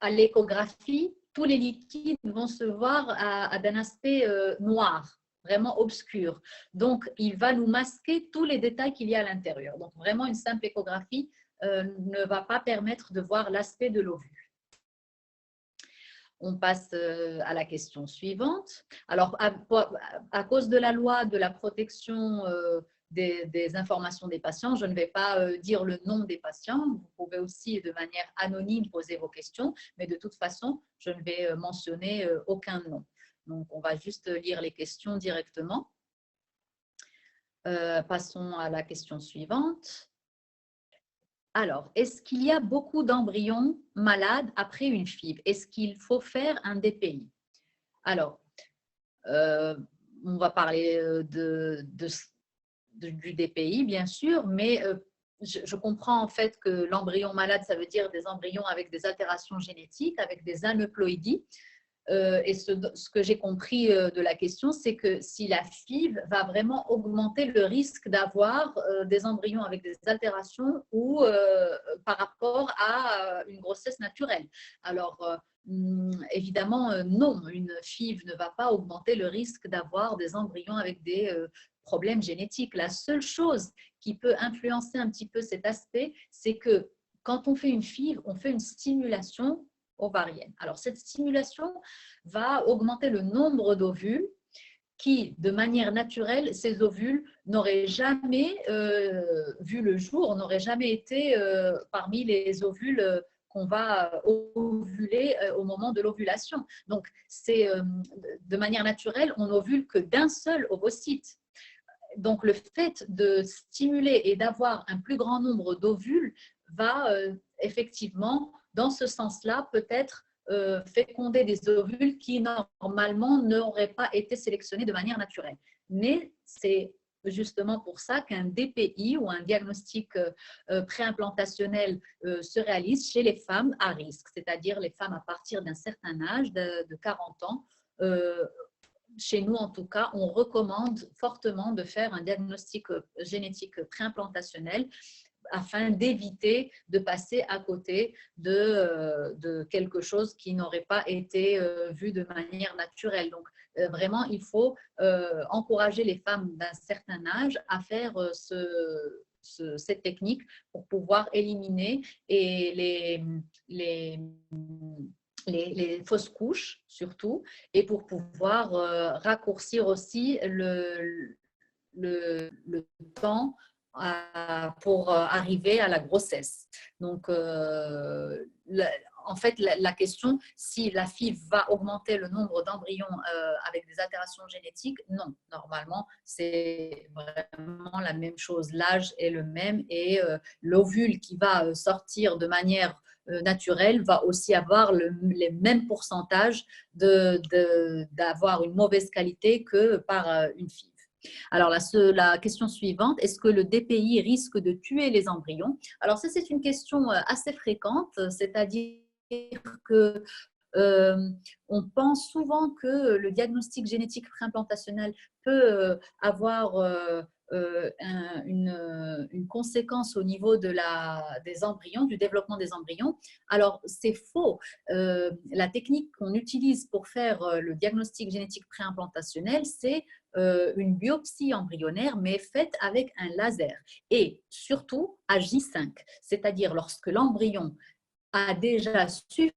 à l'échographie, tous les liquides vont se voir d'un aspect noir, vraiment obscur. Donc, il va nous masquer tous les détails qu'il y a à l'intérieur. Donc, vraiment, une simple échographie ne va pas permettre de voir l'aspect de l'ovule. On passe à la question suivante. Alors, à cause de la loi de la protection des informations des patients, je ne vais pas dire le nom des patients. Vous pouvez aussi, de manière anonyme, poser vos questions, mais de toute façon, je ne vais mentionner aucun nom. Donc, on va juste lire les questions directement. Passons à la question suivante. Alors, est-ce qu'il y a beaucoup d'embryons malades après une FIV? Est-ce qu'il faut faire un DPI? Alors, on va parler du DPI, bien sûr, mais je comprends en fait que l'embryon malade, ça veut dire des embryons avec des altérations génétiques, avec des aneuploïdies. Et ce que j'ai compris de la question, c'est que si la FIV va vraiment augmenter le risque d'avoir des embryons avec des altérations ou par rapport à une grossesse naturelle. Alors, évidemment, non, une FIV ne va pas augmenter le risque d'avoir des embryons avec des problèmes génétiques. La seule chose qui peut influencer un petit peu cet aspect, c'est que quand on fait une FIV, on fait une stimulation ovarienne. Alors, cette stimulation va augmenter le nombre d'ovules qui, de manière naturelle, ces ovules n'auraient jamais vu le jour, n'auraient jamais été parmi les ovules qu'on va ovuler au moment de l'ovulation. Donc, c'est de manière naturelle, on ovule que d'un seul ovocyte. Donc, le fait de stimuler et d'avoir un plus grand nombre d'ovules va effectivement, dans ce sens-là, peut-être féconder des ovules qui normalement n'auraient pas été sélectionnés de manière naturelle. Mais c'est justement pour ça qu'un DPI ou un diagnostic préimplantationnel se réalise chez les femmes à risque, c'est-à-dire les femmes à partir d'un certain âge, de 40 ans. Chez nous, en tout cas, on recommande fortement de faire un diagnostic génétique préimplantationnel afin d'éviter de passer à côté de quelque chose qui n'aurait pas été vu de manière naturelle. Donc, vraiment, il faut encourager les femmes d'un certain âge à faire cette technique pour pouvoir éliminer et les fausses couches surtout, et pour pouvoir raccourcir aussi le temps pour arriver à la grossesse. Donc, en fait, la question, si la FIV va augmenter le nombre d'embryons avec des altérations génétiques, non. Normalement, c'est vraiment la même chose. L'âge est le même et l'ovule qui va sortir de manière naturelle va aussi avoir les mêmes pourcentages d'avoir une mauvaise qualité que par une FIV. Alors, la question suivante, est-ce que le DPI risque de tuer les embryons? Alors, ça, c'est une question assez fréquente, c'est-à-dire que on pense souvent que le diagnostic génétique préimplantationnel peut avoir une conséquence au niveau des embryons, du développement des embryons. Alors, c'est faux. La technique qu'on utilise pour faire le diagnostic génétique préimplantationnel, c'est une biopsie embryonnaire, mais faite avec un laser. Et surtout à J5, c'est-à-dire lorsque l'embryon a déjà suffisamment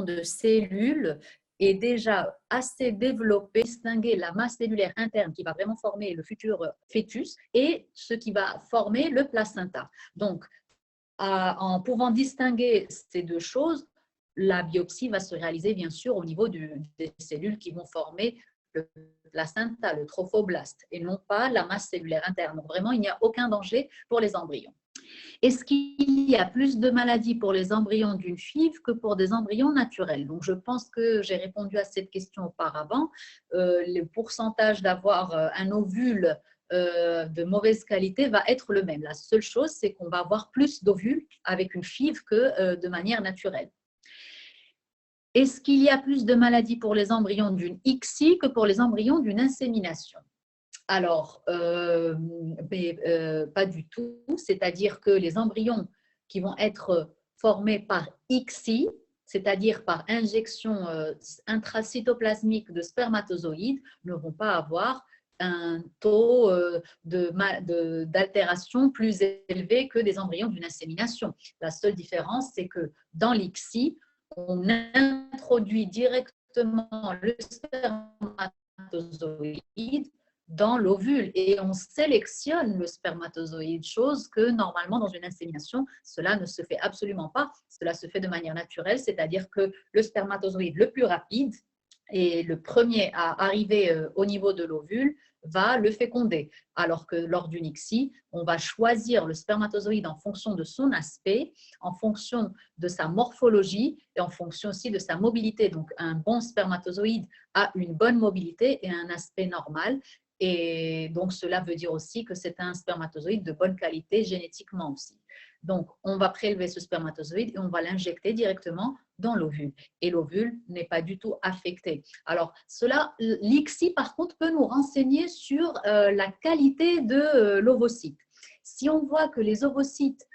de cellules est déjà assez développé, distinguer la masse cellulaire interne qui va vraiment former le futur fœtus et ce qui va former le placenta. Donc, en pouvant distinguer ces deux choses, la biopsie va se réaliser bien sûr au niveau des cellules qui vont former le placenta, le trophoblaste, et non pas la masse cellulaire interne. Donc, vraiment, il n'y a aucun danger pour les embryons. Est-ce qu'il y a plus de maladies pour les embryons d'une FIV que pour des embryons naturels? Donc, je pense que j'ai répondu à cette question auparavant. Le pourcentage d'avoir un ovule de mauvaise qualité va être le même. La seule chose, c'est qu'on va avoir plus d'ovules avec une FIV que de manière naturelle. Est-ce qu'il y a plus de maladies pour les embryons d'une ICSI que pour les embryons d'une insémination? Alors, pas du tout. C'est-à-dire que les embryons qui vont être formés par ICSI, c'est-à-dire par injection intracytoplasmique de spermatozoïdes, ne vont pas avoir un taux d'altération plus élevé que des embryons d'une insémination. La seule différence, c'est que dans l'ICSI, on introduit directement le spermatozoïde dans l'ovule et on sélectionne le spermatozoïde, chose que normalement dans une insémination, cela ne se fait absolument pas. Cela se fait de manière naturelle, c'est-à-dire que le spermatozoïde le plus rapide et le premier à arriver au niveau de l'ovule va le féconder. Alors que lors d'une ICSI, on va choisir le spermatozoïde en fonction de son aspect, en fonction de sa morphologie et en fonction aussi de sa mobilité. Donc, un bon spermatozoïde a une bonne mobilité et un aspect normal. Et donc, cela veut dire aussi que c'est un spermatozoïde de bonne qualité génétiquement aussi. Donc, on va prélever ce spermatozoïde et on va l'injecter directement dans l'ovule. Et l'ovule n'est pas du tout affecté. Alors, l'ICSI, par contre, peut nous renseigner sur la qualité de l'ovocyte. Si on voit que les ovocytes,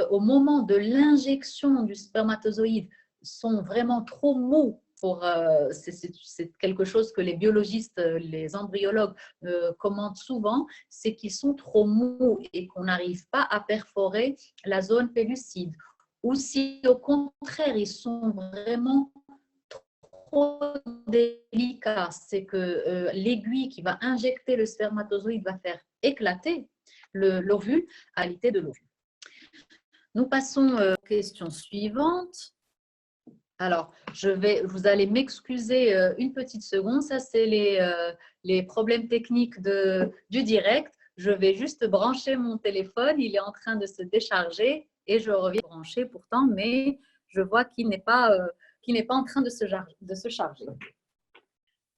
au moment de l'injection du spermatozoïde, sont vraiment trop mous, c'est quelque chose que les biologistes, les embryologues commentent souvent, c'est qu'ils sont trop mous et qu'on n'arrive pas à perforer la zone pellucide. Ou si au contraire, ils sont vraiment trop délicats, c'est que l'aiguille qui va injecter le spermatozoïde va faire éclater l'ovule à qualité de l'ovule. Nous passons aux questions suivantes. Alors, vous allez m'excuser une petite seconde. Ça, c'est les problèmes techniques du direct. Je vais juste brancher mon téléphone. Il est en train de se décharger et je reviens brancher pourtant, mais je vois qu'il n'est pas en train de se charger.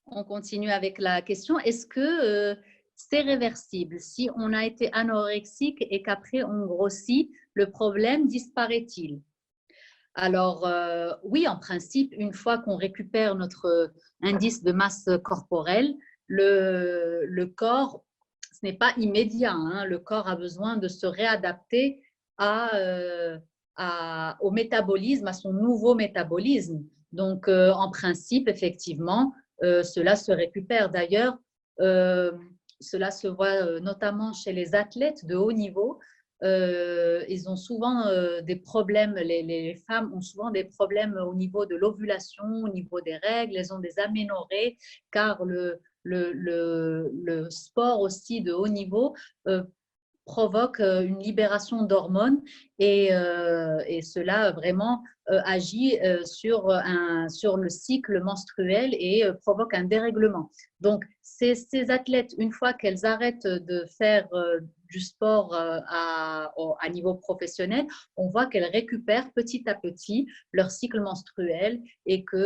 On continue avec la question. Est-ce que c'est réversible? Si on a été anorexique et qu'après on grossit, le problème disparaît-il? Alors, oui, en principe, une fois qu'on récupère notre indice de masse corporelle, le corps, ce n'est pas immédiat, hein, le corps a besoin de se réadapter au métabolisme, à son nouveau métabolisme. Donc, en principe, effectivement, cela se récupère. D'ailleurs, cela se voit notamment chez les athlètes de haut niveau. Ils ont souvent des problèmes, les femmes ont souvent des problèmes au niveau de l'ovulation, au niveau des règles, elles ont des aménorrhées car le sport aussi de haut niveau provoque une libération d'hormones et cela vraiment agit sur le cycle menstruel et provoque un dérèglement. Donc, ces athlètes, une fois qu'elles arrêtent de faire du sport à niveau professionnel, on voit qu'elles récupèrent petit à petit leur cycle menstruel et que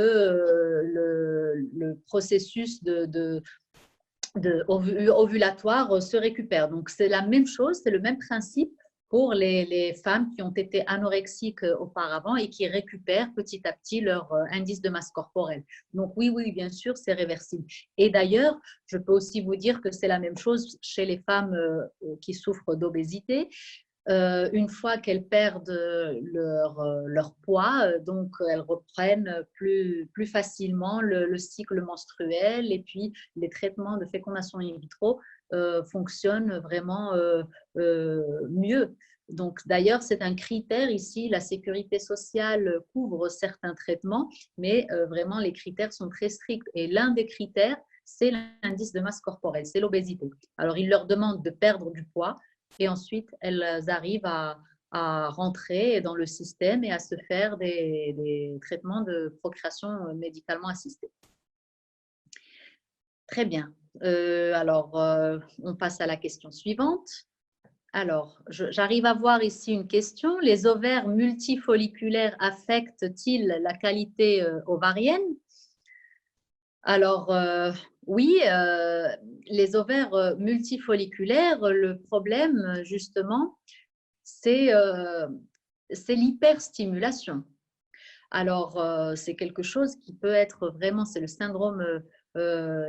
le processus ovulatoire se récupère. Donc, c'est la même chose, c'est le même principe pour les femmes qui ont été anorexiques auparavant et qui récupèrent petit à petit leur indice de masse corporelle. Donc, oui, bien sûr, c'est réversible. Et d'ailleurs, je peux aussi vous dire que c'est la même chose chez les femmes qui souffrent d'obésité. Une fois qu'elles perdent leur poids, donc elles reprennent plus facilement le cycle menstruel et puis les traitements de fécondation in vitro fonctionnent vraiment mieux. Donc d'ailleurs, c'est un critère ici, la sécurité sociale couvre certains traitements, mais vraiment les critères sont très stricts. Et l'un des critères, c'est l'indice de masse corporelle, c'est l'obésité. Alors, ils leur demandent de perdre du poids, et ensuite elles arrivent à rentrer dans le système et à se faire des traitements de procréation médicalement assistée. Très bien. Alors, on passe à la question suivante. Alors, j'arrive à voir ici une question. Les ovaires multifolliculaires affectent-ils la qualité ovarienne? Alors, oui, les ovaires multifolliculaires, le problème, justement, c'est l'hyperstimulation. Alors, c'est quelque chose qui peut être vraiment, c'est le syndrome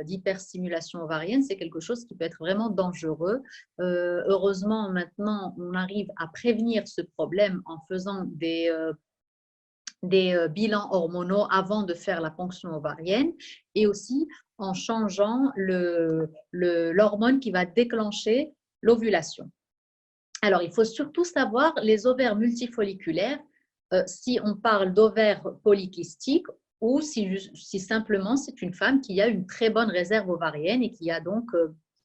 d'hyperstimulation ovarienne, c'est quelque chose qui peut être vraiment dangereux. Heureusement, maintenant, on arrive à prévenir ce problème en faisant des bilans hormonaux avant de faire la ponction ovarienne et aussi en changeant l'hormone qui va déclencher l'ovulation. Alors, il faut surtout savoir les ovaires multifolliculaires, si on parle d'ovaires polykystiques ou si simplement c'est une femme qui a une très bonne réserve ovarienne et qui a donc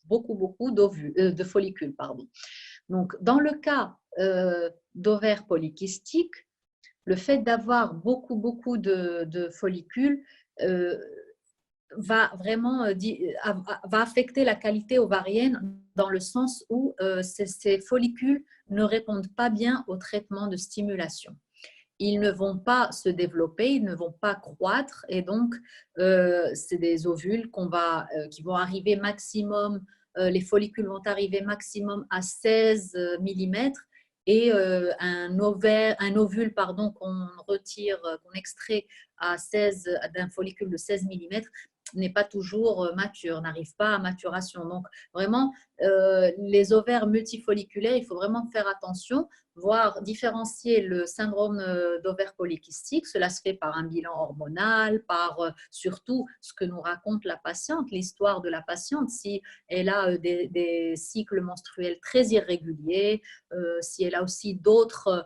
beaucoup de follicules. Pardon. Donc, dans le cas d'ovaires polykystiques, le fait d'avoir beaucoup de follicules va vraiment va affecter la qualité ovarienne dans le sens où ces follicules ne répondent pas bien au traitement de stimulation. Ils ne vont pas se développer, ils ne vont pas croître et donc c'est des ovules qui vont arriver maximum les follicules vont arriver maximum à 16 millimètres et un ovule qu'on retire, qu'on extrait d'un follicule de 16 millimètres n'est pas toujours mature, n'arrive pas à maturation. Donc, vraiment, les ovaires multifolliculaires, il faut vraiment faire attention, voire différencier le syndrome d'ovaire polykystique. Cela se fait par un bilan hormonal, par surtout ce que nous raconte la patiente, l'histoire de la patiente, si elle a des cycles menstruels très irréguliers, si elle a aussi d'autres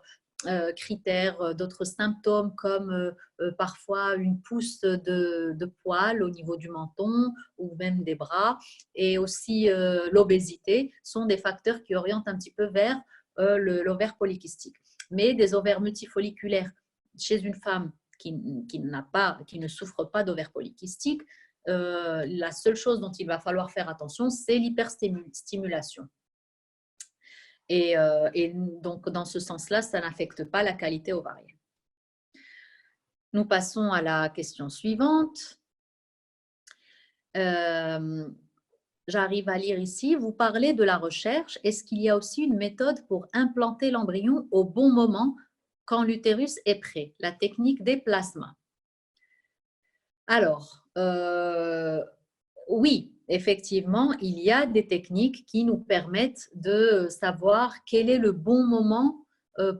critères, d'autres symptômes comme parfois une pousse de poils au niveau du menton ou même des bras, et aussi l'obésité sont des facteurs qui orientent un petit peu vers l'ovaire polykystique. Mais des ovaires multifolliculaires chez une femme qui ne souffre pas d'ovaire polykystique, la seule chose dont il va falloir faire attention, c'est l'hyperstimulation. Et donc, dans ce sens-là, ça n'affecte pas la qualité ovarienne. Nous passons à la question suivante. J'arrive à lire ici. Vous parlez de la recherche. Est-ce qu'il y a aussi une méthode pour implanter l'embryon au bon moment quand l'utérus est prêt? La technique des plasmas. Alors, oui, effectivement, il y a des techniques qui nous permettent de savoir quel est le bon moment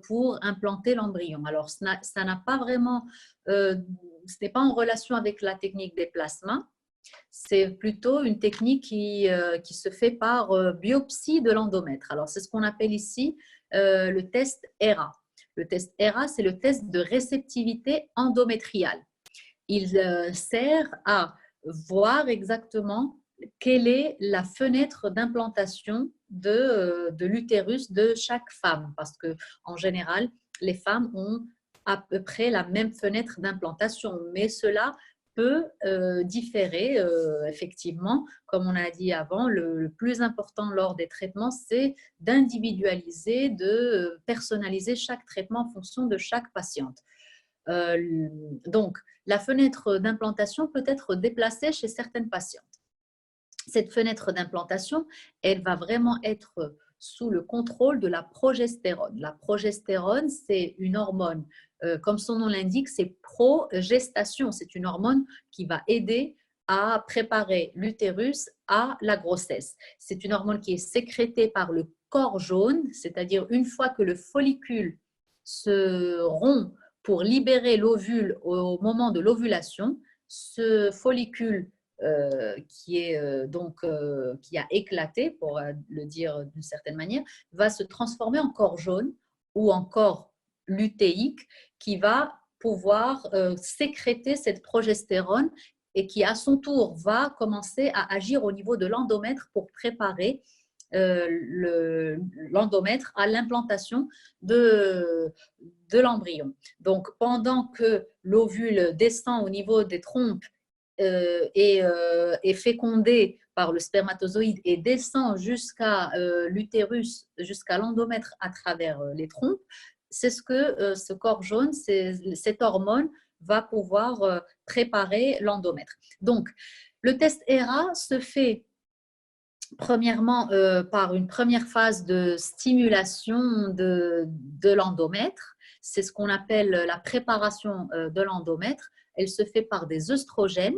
pour implanter l'embryon. Alors, ça n'a pas vraiment, ce n'est pas en relation avec la technique des plasmas, c'est plutôt une technique qui se fait par biopsie de l'endomètre. Alors, c'est ce qu'on appelle ici le test HERA. Le test HERA, c'est le test de réceptivité endométriale. Il sert à voir exactement quelle est la fenêtre d'implantation de l'utérus de chaque femme. Parce qu'en général, les femmes ont à peu près la même fenêtre d'implantation, mais cela peut différer effectivement. Comme on a dit avant, le plus important lors des traitements, c'est d'individualiser, de personnaliser chaque traitement en fonction de chaque patiente. Donc, la fenêtre d'implantation peut être déplacée chez certaines patientes. Cette fenêtre d'implantation, elle va vraiment être sous le contrôle de la progestérone. La progestérone, c'est une hormone, comme son nom l'indique, c'est pro-gestation. C'est une hormone qui va aider à préparer l'utérus à la grossesse. C'est une hormone qui est sécrétée par le corps jaune, c'est-à-dire une fois que le follicule se rompt pour libérer l'ovule au moment de l'ovulation, ce follicule qui a éclaté, pour le dire d'une certaine manière, va se transformer en corps jaune ou en corps lutéique qui va pouvoir sécréter cette progestérone et qui, à son tour, va commencer à agir au niveau de l'endomètre pour préparer l'endomètre à l'implantation de l'embryon. Donc, pendant que l'ovule descend au niveau des trompes est fécondé par le spermatozoïde et descend jusqu'à l'utérus, jusqu'à l'endomètre à travers les trompes, c'est ce que ce corps jaune, cette hormone va pouvoir préparer l'endomètre. Donc, le test HERA se fait premièrement par une première phase de stimulation de l'endomètre. C'est ce qu'on appelle la préparation de l'endomètre. Elle se fait par des œstrogènes.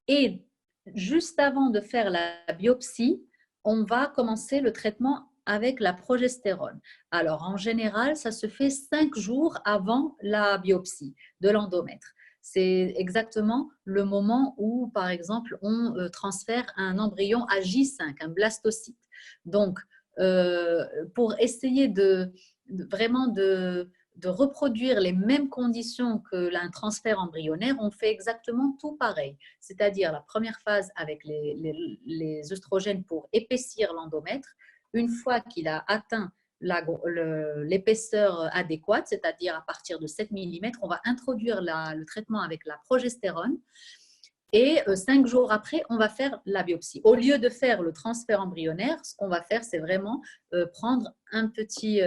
Et juste avant de faire la biopsie, on va commencer le traitement avec la progestérone. Alors, en général, ça se fait 5 jours avant la biopsie de l'endomètre. C'est exactement le moment où, par exemple, on transfère un embryon à J5, un blastocyte. Donc, pour essayer vraiment de reproduire les mêmes conditions que un transfert embryonnaire, on fait exactement tout pareil. C'est-à-dire la première phase avec les œstrogènes pour épaissir l'endomètre. Une fois qu'il a atteint l'épaisseur adéquate, c'est-à-dire à partir de 7 mm, on va introduire le traitement avec la progestérone. Et 5 jours après, on va faire la biopsie. Au lieu de faire le transfert embryonnaire, ce qu'on va faire, c'est vraiment prendre une petite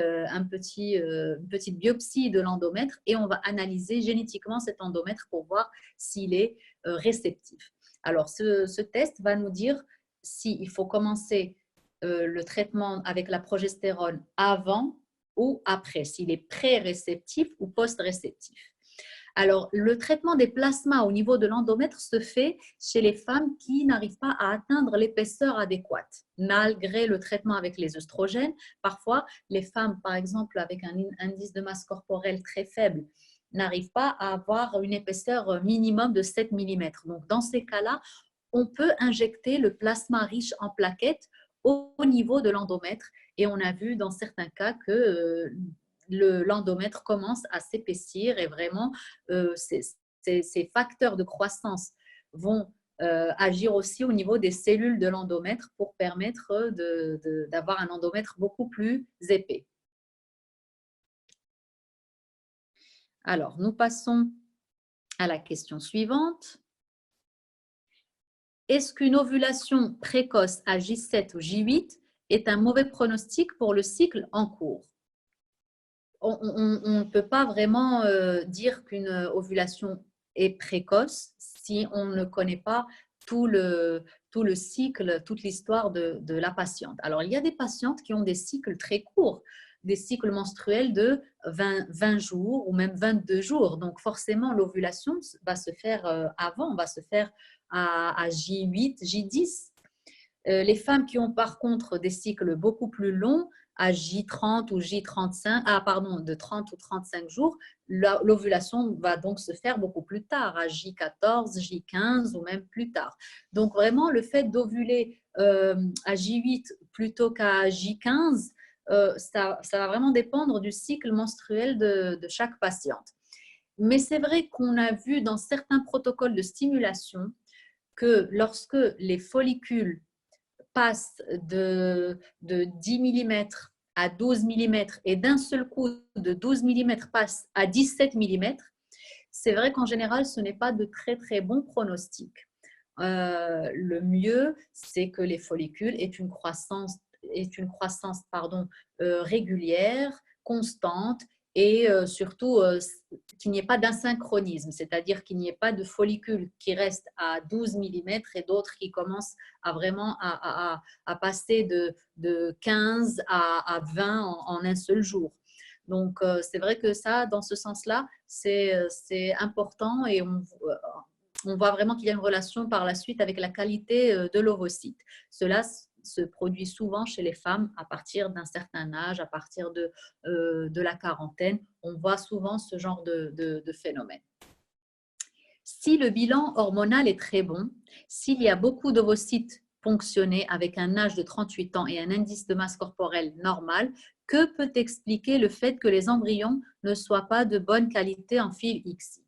biopsie de l'endomètre et on va analyser génétiquement cet endomètre pour voir s'il est réceptif. Alors, ce test va nous dire s'il faut commencer le traitement avec la progestérone avant ou après, s'il est pré-réceptif ou post-réceptif. Alors, le traitement des plasmas au niveau de l'endomètre se fait chez les femmes qui n'arrivent pas à atteindre l'épaisseur adéquate, malgré le traitement avec les œstrogènes. Parfois, les femmes, par exemple, avec un indice de masse corporelle très faible, n'arrivent pas à avoir une épaisseur minimum de 7 mm. Donc, dans ces cas-là, on peut injecter le plasma riche en plaquettes au niveau de l'endomètre. Et on a vu dans certains cas que l'endomètre commence à s'épaissir et vraiment ces facteurs de croissance vont agir aussi au niveau des cellules de l'endomètre pour permettre d'avoir un endomètre beaucoup plus épais. Alors, nous passons à la question suivante. Est-ce qu'une ovulation précoce à J7 ou J8 est un mauvais pronostic pour le cycle en cours? On ne peut pas vraiment dire qu'une ovulation est précoce si on ne connaît pas tout le cycle, toute l'histoire de la patiente. Alors, il y a des patientes qui ont des cycles très courts, des cycles menstruels de 20 jours ou même 22 jours. Donc, forcément, l'ovulation va se faire avant, va se faire à J8, J10. Les femmes qui ont par contre des cycles beaucoup plus longs, à J30 ou J35, de 30 ou 35 jours, l'ovulation va donc se faire beaucoup plus tard, à J14, J15 ou même plus tard. Donc vraiment, le fait d'ovuler à J8 plutôt qu'à J15, ça va vraiment dépendre du cycle menstruel de chaque patiente. Mais c'est vrai qu'on a vu dans certains protocoles de stimulation que lorsque les follicules passe de 10 mm à 12 mm et d'un seul coup de 12 mm passe à 17 mm, c'est vrai qu'en général, ce n'est pas de très très bons pronostics. Le mieux, c'est que les follicules aient une croissance régulière, constante et surtout qu'il n'y ait pas d'insynchronisme, c'est-à-dire qu'il n'y ait pas de follicules qui restent à 12 mm et d'autres qui commencent à vraiment à passer de 15 à 20 en un seul jour. Donc, c'est vrai que ça, dans ce sens-là, c'est important et on voit vraiment qu'il y a une relation par la suite avec la qualité de l'ovocyte. Cela se produit souvent chez les femmes à partir d'un certain âge, à partir de la quarantaine. On voit souvent ce genre de phénomène. Si le bilan hormonal est très bon, s'il y a beaucoup d'ovocytes ponctionnés avec un âge de 38 ans et un indice de masse corporelle normal, que peut expliquer le fait que les embryons ne soient pas de bonne qualité en FIV-XI?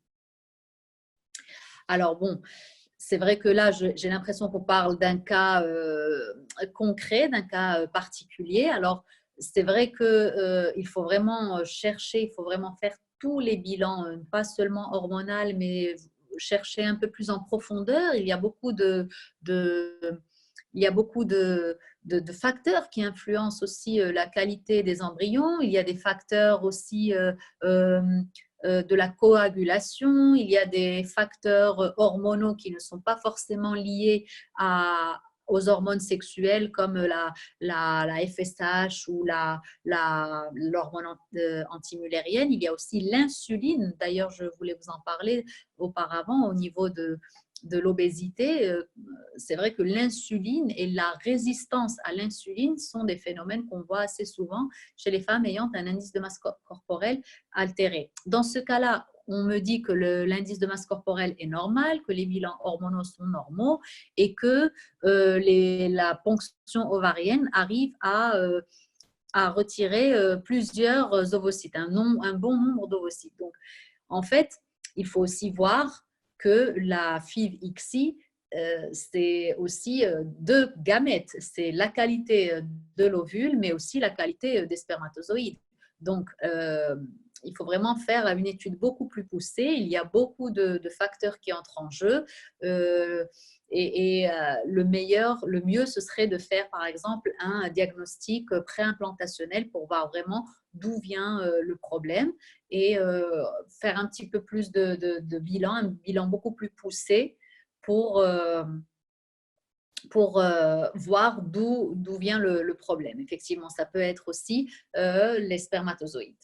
Alors bon, c'est vrai que là, j'ai l'impression qu'on parle d'un cas concret, d'un cas particulier. Alors, c'est vrai qu'il faut vraiment chercher, il faut vraiment faire tous les bilans, pas seulement hormonal, mais chercher un peu plus en profondeur. Il y a beaucoup de facteurs qui influencent aussi la qualité des embryons. Il y a des facteurs aussi de la coagulation, il y a des facteurs hormonaux qui ne sont pas forcément liés aux hormones sexuelles comme la FSH ou l'hormone antimullérienne. Il y a aussi l'insuline. D'ailleurs, je voulais vous en parler auparavant au niveau de l'obésité. C'est vrai que l'insuline et la résistance à l'insuline sont des phénomènes qu'on voit assez souvent chez les femmes ayant un indice de masse corporelle altéré. Dans ce cas-là, on me dit que l'indice de masse corporelle est normal, que les bilans hormonaux sont normaux et que la ponction ovarienne arrive à retirer plusieurs ovocytes, un bon nombre d'ovocytes. Donc, en fait, il faut aussi voir que la FIV-XI, c'est aussi deux gamètes. C'est la qualité de l'ovule, mais aussi la qualité des spermatozoïdes. Donc, il faut vraiment faire une étude beaucoup plus poussée. Il y a beaucoup de facteurs qui entrent en jeu. Le mieux, ce serait de faire, par exemple, un diagnostic préimplantationnel pour voir vraiment d'où vient le problème et faire un petit peu plus de bilan, un bilan beaucoup plus poussé pour pour voir d'où vient le problème. Effectivement, ça peut être aussi les spermatozoïdes.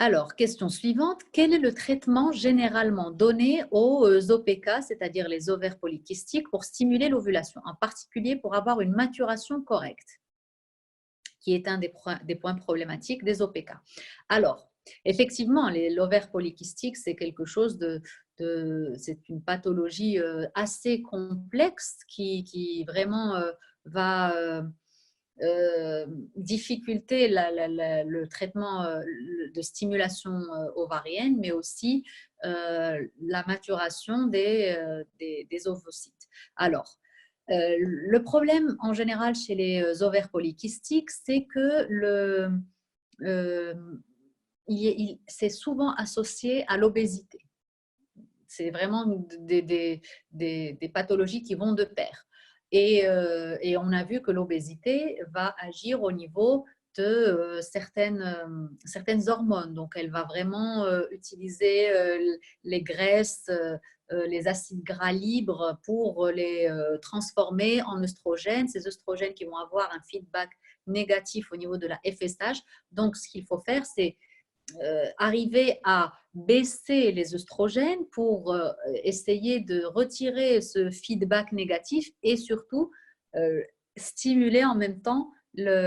Alors, question suivante, quel est le traitement généralement donné aux OPK, c'est-à-dire les ovaires polykystiques, pour stimuler l'ovulation, en particulier pour avoir une maturation correcte, qui est un des points problématiques des OPK. Alors, effectivement, l'ovaire polykystique, c'est quelque chose c'est une pathologie assez complexe qui vraiment va difficulter le traitement de stimulation ovarienne, mais aussi la maturation des ovocytes. Alors, le problème en général chez les ovaires polykystiques, c'est que euh, c'est souvent associé à l'obésité. C'est vraiment des pathologies qui vont de pair. Et on a vu que l'obésité va agir au niveau de certaines hormones. Donc, elle va vraiment utiliser les graisses, les acides gras libres pour les transformer en œstrogènes. Ces œstrogènes qui vont avoir un feedback négatif au niveau de la FSH. Donc, ce qu'il faut faire, c'est arriver à baisser les œstrogènes pour essayer de retirer ce feedback négatif et surtout stimuler en même temps les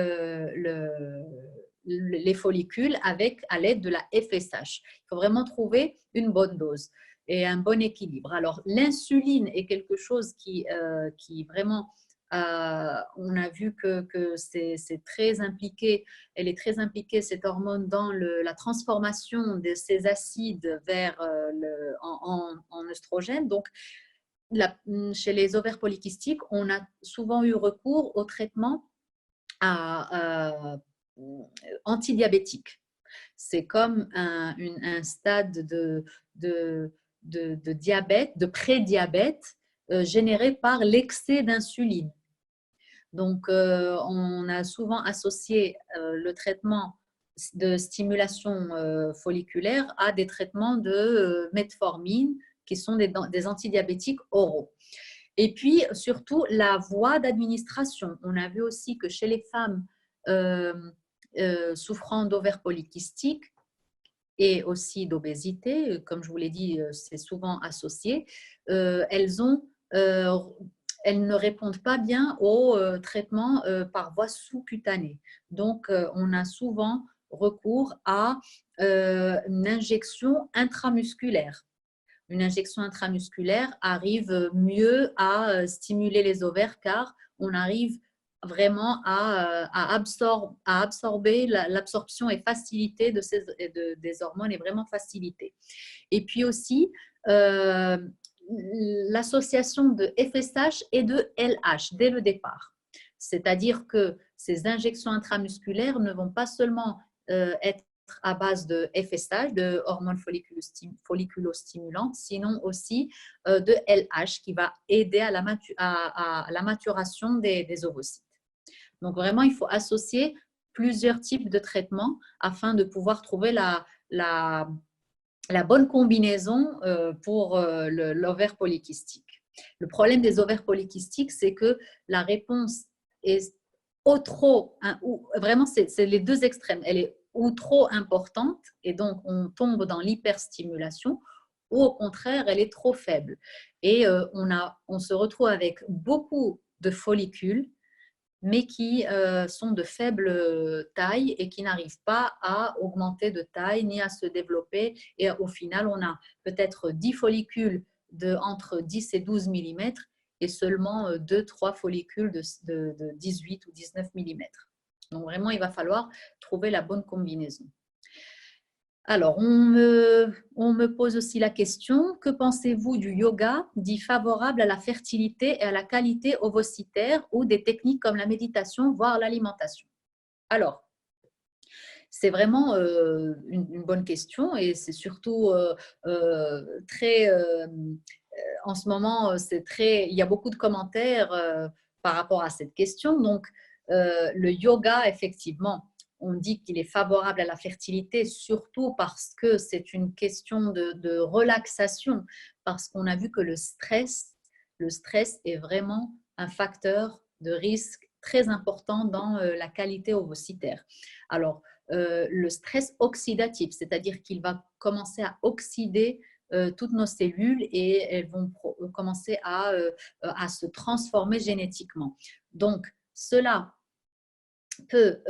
follicules à l'aide de la FSH. Il faut vraiment trouver une bonne dose et un bon équilibre. Alors, l'insuline est quelque chose qui vraiment on a vu que c'est très impliqué, elle est très impliquée, cette hormone, dans la transformation de ces acides en œstrogènes. Donc, chez les ovaires polykystiques, on a souvent eu recours au traitement antidiabétique. C'est comme un stade de diabète, de prédiabète généré par l'excès d'insuline. Donc, on a souvent associé le traitement de stimulation folliculaire à des traitements de metformine qui sont des antidiabétiques oraux. Et puis, surtout, la voie d'administration. On a vu aussi que chez les femmes souffrant d'ovaires polykystiques et aussi d'obésité, comme je vous l'ai dit, c'est souvent associé, elles ne répondent pas bien au traitement par voie sous-cutanée. Donc, on a souvent recours à une injection intramusculaire. Une injection intramusculaire arrive mieux à stimuler les ovaires car on arrive vraiment à absorber, l'absorption et facilité des hormones est vraiment facilitée. Et puis aussi, l'association de FSH et de LH dès le départ. C'est-à-dire que ces injections intramusculaires ne vont pas seulement être à base de FSH, de hormones folliculostimulantes, sinon aussi de LH qui va aider à la maturation des ovocytes. Donc vraiment, il faut associer plusieurs types de traitements afin de pouvoir trouver la bonne combinaison pour l'ovaire polykystique. Le problème des ovaires polykystiques, c'est que la réponse est vraiment, c'est les deux extrêmes. Elle est ou trop importante et donc on tombe dans l'hyperstimulation, ou au contraire, elle est trop faible. Et on se retrouve avec beaucoup de follicules, mais qui sont de faible taille et qui n'arrivent pas à augmenter de taille ni à se développer. Et au final, on a peut-être 10 follicules entre 10 et 12 mm et seulement 2-3 follicules de 18 ou 19 mm. Donc vraiment, il va falloir trouver la bonne combinaison. Alors, on me pose aussi la question, que pensez-vous du yoga dit favorable à la fertilité et à la qualité ovocytaire ou des techniques comme la méditation, voire l'alimentation? Alors, c'est vraiment une bonne question et c'est surtout très… en ce moment, il y a beaucoup de commentaires par rapport à cette question. Donc, le yoga, effectivement, on dit qu'il est favorable à la fertilité, surtout parce que c'est une question de relaxation, parce qu'on a vu que le stress le stress est vraiment un facteur de risque très important dans la qualité ovocytaire. Alors, le stress oxydatif, c'est-à-dire qu'il va commencer à oxyder toutes nos cellules et elles vont commencer à se transformer génétiquement. Donc, cela peut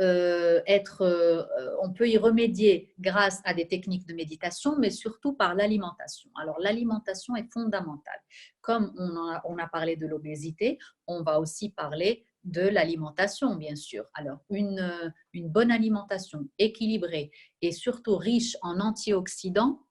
on peut y remédier grâce à des techniques de méditation, mais surtout par l'alimentation. Alors, l'alimentation est fondamentale. Comme on a parlé de l'obésité, on va aussi parler de l'alimentation, bien sûr. Alors, une bonne alimentation équilibrée et surtout riche en antioxydants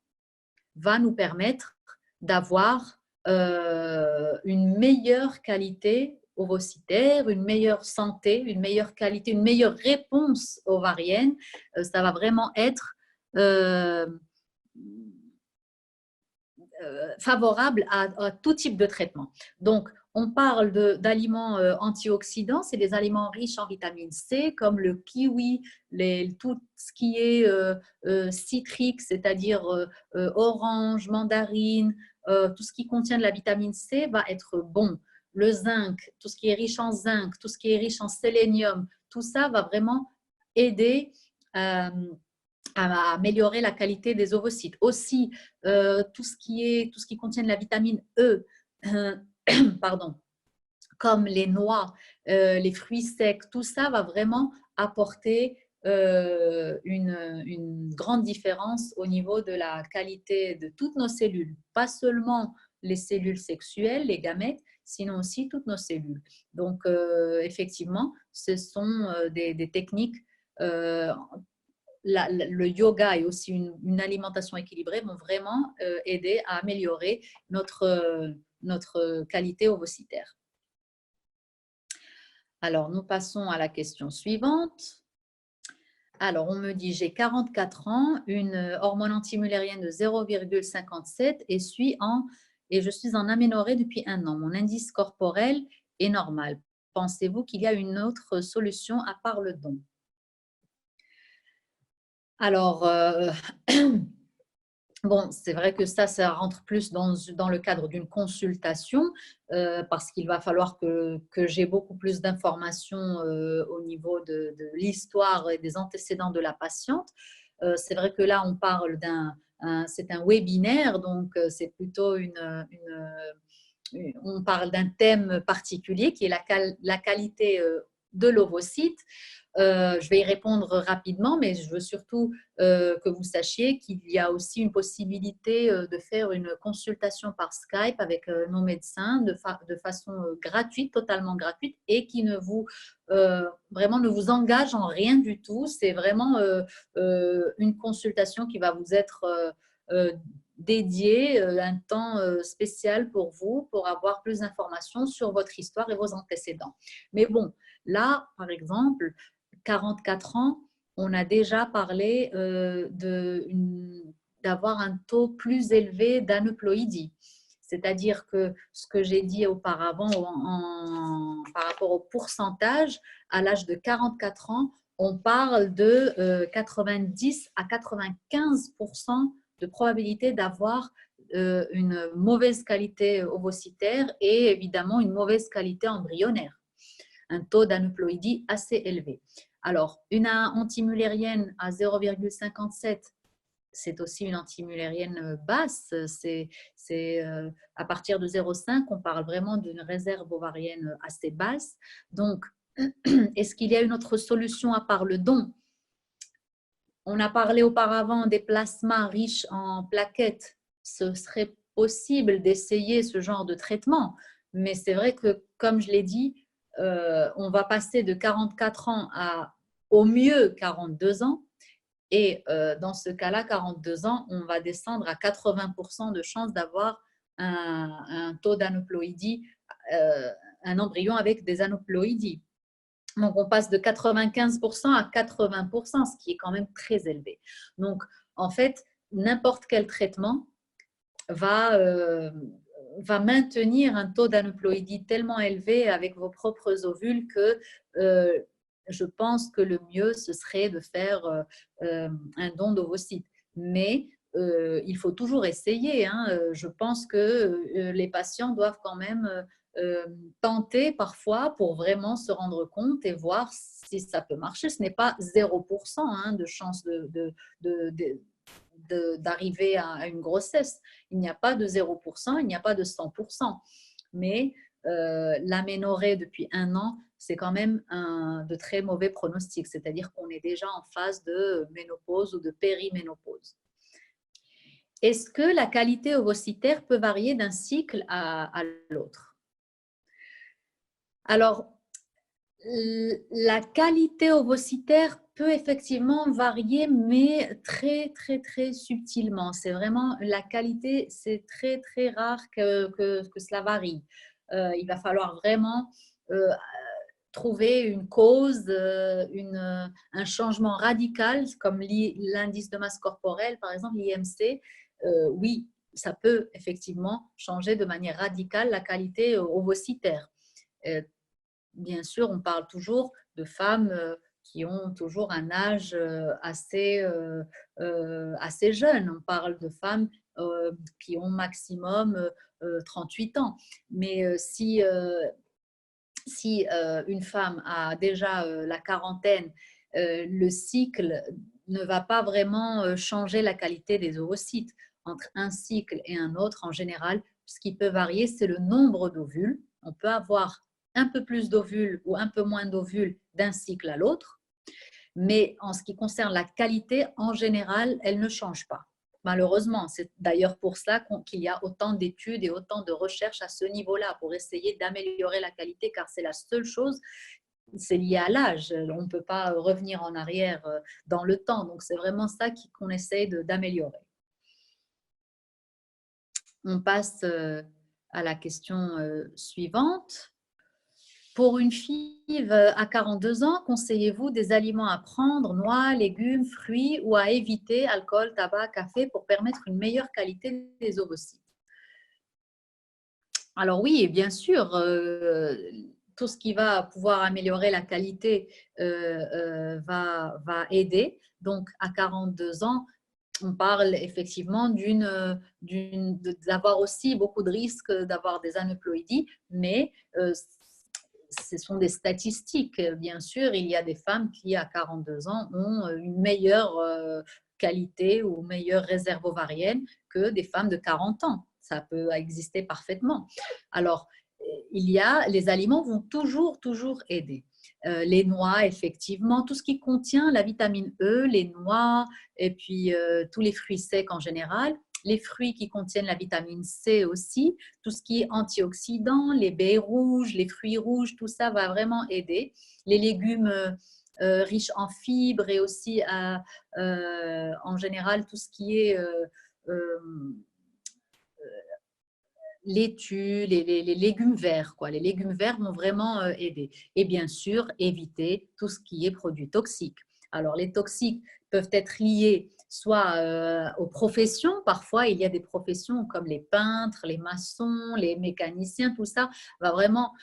va nous permettre d'avoir une meilleure qualité ovocytaire, une meilleure santé, une meilleure qualité, une meilleure réponse ovarienne. Ça va vraiment être favorable à tout type de traitement. Donc, on parle d'aliments antioxydants, c'est des aliments riches en vitamine C, comme le kiwi, tout ce qui est citrique, c'est-à-dire orange, mandarine, tout ce qui contient de la vitamine C va être bon. Le zinc, tout ce qui est riche en zinc, tout ce qui est riche en sélénium, tout ça va vraiment aider à améliorer la qualité des ovocytes. Aussi, tout ce qui contient de la vitamine E, pardon, comme les noix, les fruits secs, tout ça va vraiment apporter une grande différence au niveau de la qualité de toutes nos cellules, pas seulement les cellules sexuelles, les gamètes, sinon aussi toutes nos cellules. Donc, effectivement, ce sont des techniques le yoga et aussi une alimentation équilibrée vont vraiment aider à améliorer notre qualité ovocytaire. Alors, nous passons à la question suivante. Alors, on me dit, j'ai 44 ans, une hormone antimullérienne de 0,57 et je suis en aménorrhée depuis 1 an. Mon indice corporel est normal. Pensez-vous qu'il y a une autre solution à part le don? Alors, bon, c'est vrai que ça rentre plus dans le cadre d'une consultation parce qu'il va falloir que j'ai beaucoup plus d'informations au niveau de l'histoire et des antécédents de la patiente. C'est vrai que là, on parle c'est un webinaire, donc c'est plutôt on parle d'un thème particulier qui est la qualité de l'ovocyte. Je vais y répondre rapidement, mais je veux surtout que vous sachiez qu'il y a aussi une possibilité de faire une consultation par Skype avec nos médecins de façon gratuite, totalement gratuite, et qui vraiment ne vous engage en rien du tout. C'est vraiment une consultation qui va vous être dédiée, un temps spécial pour vous, pour avoir plus d'informations sur votre histoire et vos antécédents. Mais bon, là, par exemple, 44 ans, on a déjà parlé d'avoir un taux plus élevé d'aneuploïdie. C'est-à-dire que ce que j'ai dit auparavant par rapport au pourcentage, à l'âge de 44 ans, on parle de 90 à 95% de probabilité d'avoir une mauvaise qualité ovocytaire et évidemment une mauvaise qualité embryonnaire. Un taux d'aneuploïdie assez élevé. Alors, une antimullérienne à 0,57, c'est aussi une antimullérienne basse. C'est à partir de 0,5, on parle vraiment d'une réserve ovarienne assez basse. Donc, est-ce qu'il y a une autre solution à part le don? On a parlé auparavant des plasmas riches en plaquettes. Ce serait possible d'essayer ce genre de traitement, mais c'est vrai que, comme je l'ai dit, on va passer de 44 ans à au mieux 42 ans. Et dans ce cas-là, 42 ans, on va descendre à 80% de chances d'avoir un taux d'aneuploïdie, un embryon avec des aneuploïdies. Donc, on passe de 95% à 80%, ce qui est quand même très élevé. Donc, en fait, n'importe quel traitement va maintenir un taux d'aneuploïdie tellement élevé avec vos propres ovules que je pense que le mieux, ce serait de faire un don d'ovocytes. Mais il faut toujours essayer, hein. Je pense que les patients doivent quand même tenter parfois pour vraiment se rendre compte et voir si ça peut marcher. Ce n'est pas 0% hein, de chance d'arriver à une grossesse. Il n'y a pas de 0%, il n'y a pas de 100%. Mais l'aménorrhée depuis 1 an, c'est quand même de très mauvais pronostics, c'est-à-dire qu'on est déjà en phase de ménopause ou de périménopause. Est-ce que la qualité ovocytaire peut varier d'un cycle à l'autre? Alors, la qualité ovocytaire peut effectivement varier, mais très, très, très subtilement. C'est vraiment la qualité, c'est très, très rare que cela varie. Il va falloir vraiment trouver une cause, un changement radical, comme l'indice de masse corporelle, par exemple, l'IMC. Oui, ça peut effectivement changer de manière radicale la qualité ovocytaire. Bien sûr, on parle toujours de femmes qui ont toujours un âge assez jeune. On parle de femmes qui ont maximum 38 ans. Mais si une femme a déjà la quarantaine, le cycle ne va pas vraiment changer la qualité des ovocytes. Entre un cycle et un autre, en général, ce qui peut varier, c'est le nombre d'ovules. On peut avoir un peu plus d'ovules ou un peu moins d'ovules d'un cycle à l'autre. Mais en ce qui concerne la qualité, en général, elle ne change pas. Malheureusement, c'est d'ailleurs pour ça qu'il y a autant d'études et autant de recherches à ce niveau-là pour essayer d'améliorer la qualité, car c'est la seule chose, c'est lié à l'âge. On ne peut pas revenir en arrière dans le temps. Donc, c'est vraiment ça qu'on essaye d'améliorer. On passe à la question suivante. Pour une FIV à 42 ans, conseillez-vous des aliments à prendre, noix, légumes, fruits, ou à éviter alcool, tabac, café pour permettre une meilleure qualité des ovocytes? Alors oui, bien sûr, tout ce qui va pouvoir améliorer la qualité va aider. Donc, à 42 ans, on parle effectivement d'avoir aussi beaucoup de risques d'avoir des aneuploïdies, mais ce sont des statistiques. Bien sûr, il y a des femmes qui, à 42 ans, ont une meilleure qualité ou meilleure réserve ovarienne que des femmes de 40 ans. Ça peut exister parfaitement. Alors, les aliments vont toujours aider. Les noix, effectivement, tout ce qui contient la vitamine E, les noix, et puis tous les fruits secs en général, les fruits qui contiennent la vitamine C aussi, tout ce qui est antioxydants, les baies rouges, les fruits rouges, tout ça va vraiment aider. Les légumes riches en fibres et aussi en général tout ce qui est laitue, les légumes verts, quoi. Les légumes verts vont vraiment aider. Et bien sûr, éviter tout ce qui est produits toxiques. Alors, les toxiques peuvent être liés soit aux professions. Parfois, il y a des professions comme les peintres, les maçons, les mécaniciens. Tout ça va vraiment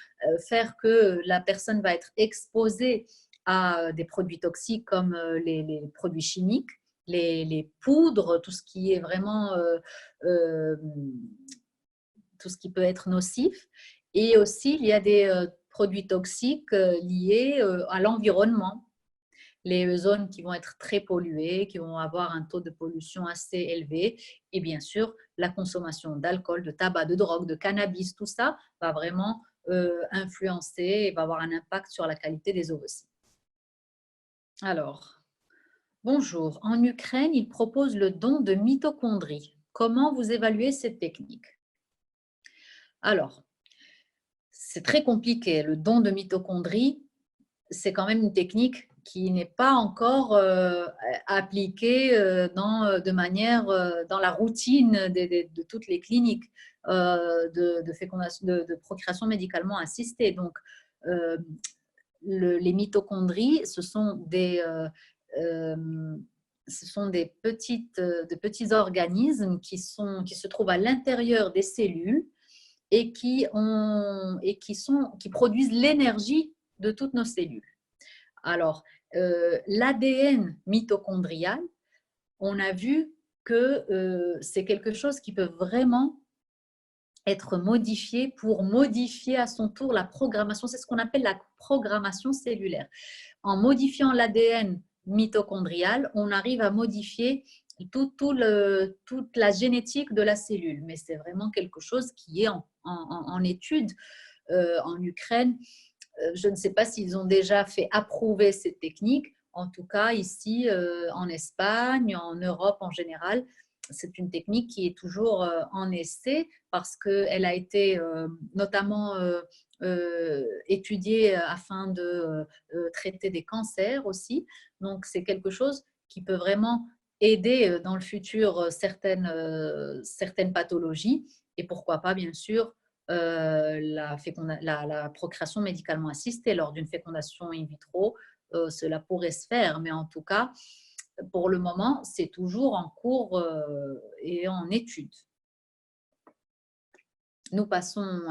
faire que la personne va être exposée à des produits toxiques comme les produits chimiques, les poudres, tout ce qui est vraiment tout ce qui peut être nocif. Et aussi, il y a des produits toxiques liés à l'environnement. Les zones qui vont être très polluées, qui vont avoir un taux de pollution assez élevé. Et bien sûr, la consommation d'alcool, de tabac, de drogue, de cannabis, tout ça va vraiment influencer et va avoir un impact sur la qualité des ovocytes. Alors, bonjour. En Ukraine, ils proposent le don de mitochondries. Comment vous évaluez cette technique? Alors, c'est très compliqué. Le don de mitochondries, c'est quand même une technique qui n'est pas encore appliquée de manière dans la routine de toutes les cliniques de procréation médicalement assistée. Donc, les mitochondries, ce sont des petits organismes qui se trouvent à l'intérieur des cellules et qui produisent l'énergie de toutes nos cellules. Alors, l'ADN mitochondrial, on a vu que c'est quelque chose qui peut vraiment être modifié pour modifier à son tour la programmation. C'est ce qu'on appelle la programmation cellulaire. En modifiant l'ADN mitochondrial, on arrive à modifier toute la génétique de la cellule. Mais c'est vraiment quelque chose qui est en étude en Ukraine. Je ne sais pas s'ils ont déjà fait approuver cette technique. En tout cas, ici, en Espagne, en Europe en général, c'est une technique qui est toujours en essai parce qu'elle a été notamment étudiée afin de traiter des cancers aussi. Donc, c'est quelque chose qui peut vraiment aider dans le futur certaines pathologies et pourquoi pas, bien sûr, la procréation médicalement assistée lors d'une fécondation in vitro, cela pourrait se faire, mais en tout cas, pour le moment, c'est toujours en cours et en étude. Nous passons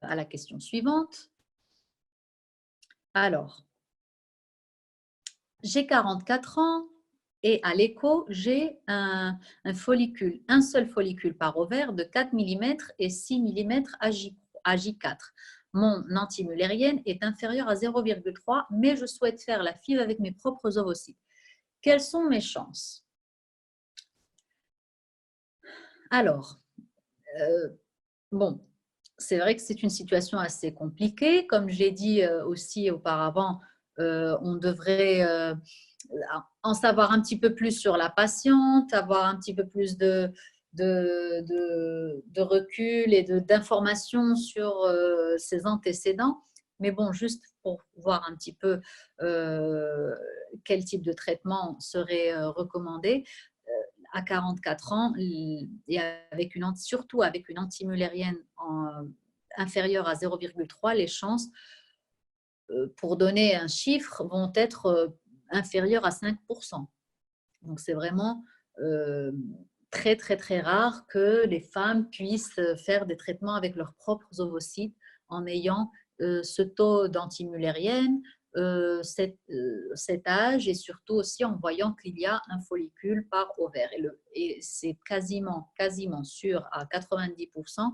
à la question suivante. Alors, j'ai 44 ans et à l'écho, j'ai un follicule, un seul follicule par ovaire de 4 mm et 6 mm à J4. Mon antimullérienne est inférieure à 0,3, mais je souhaite faire la FIV avec mes propres ovocytes. Quelles sont mes chances? Alors, bon, c'est vrai que c'est une situation assez compliquée. Comme je l'ai dit aussi auparavant, on devrait en savoir un petit peu plus sur la patiente, avoir un petit peu plus de recul et d'informations sur ses antécédents. Mais bon, juste pour voir un petit peu quel type de traitement serait recommandé, à 44 ans, et surtout avec une antimullérienne inférieure à 0,3, les chances, pour donner un chiffre, vont être inférieures à 5%. Donc, c'est vraiment très, très, très rare que les femmes puissent faire des traitements avec leurs propres ovocytes en ayant ce taux d'antimullérienne, cet âge et surtout aussi en voyant qu'il y a un follicule par ovaire. Et c'est quasiment sûr à 90%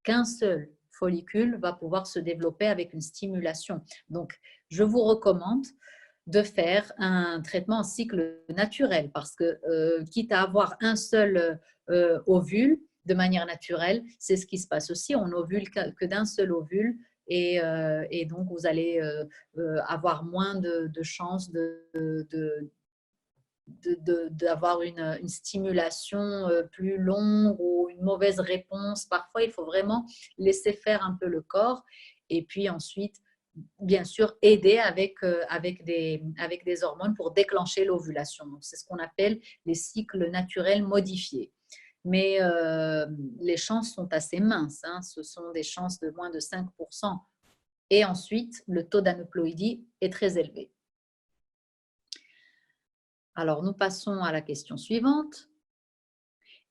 qu'un seul follicule va pouvoir se développer avec une stimulation. Donc, je vous recommande de faire un traitement en cycle naturel parce que quitte à avoir un seul ovule de manière naturelle, c'est ce qui se passe aussi. On ovule que d'un seul ovule et donc vous allez avoir moins de chances d'avoir une stimulation plus longue ou une mauvaise réponse. Parfois, il faut vraiment laisser faire un peu le corps et puis ensuite, bien sûr, aider avec des hormones pour déclencher l'ovulation. C'est ce qu'on appelle les cycles naturels modifiés. Mais les chances sont assez minces. Hein. Ce sont des chances de moins de 5%. Et ensuite, le taux d'aneuploïdie est très élevé. Alors, nous passons à la question suivante.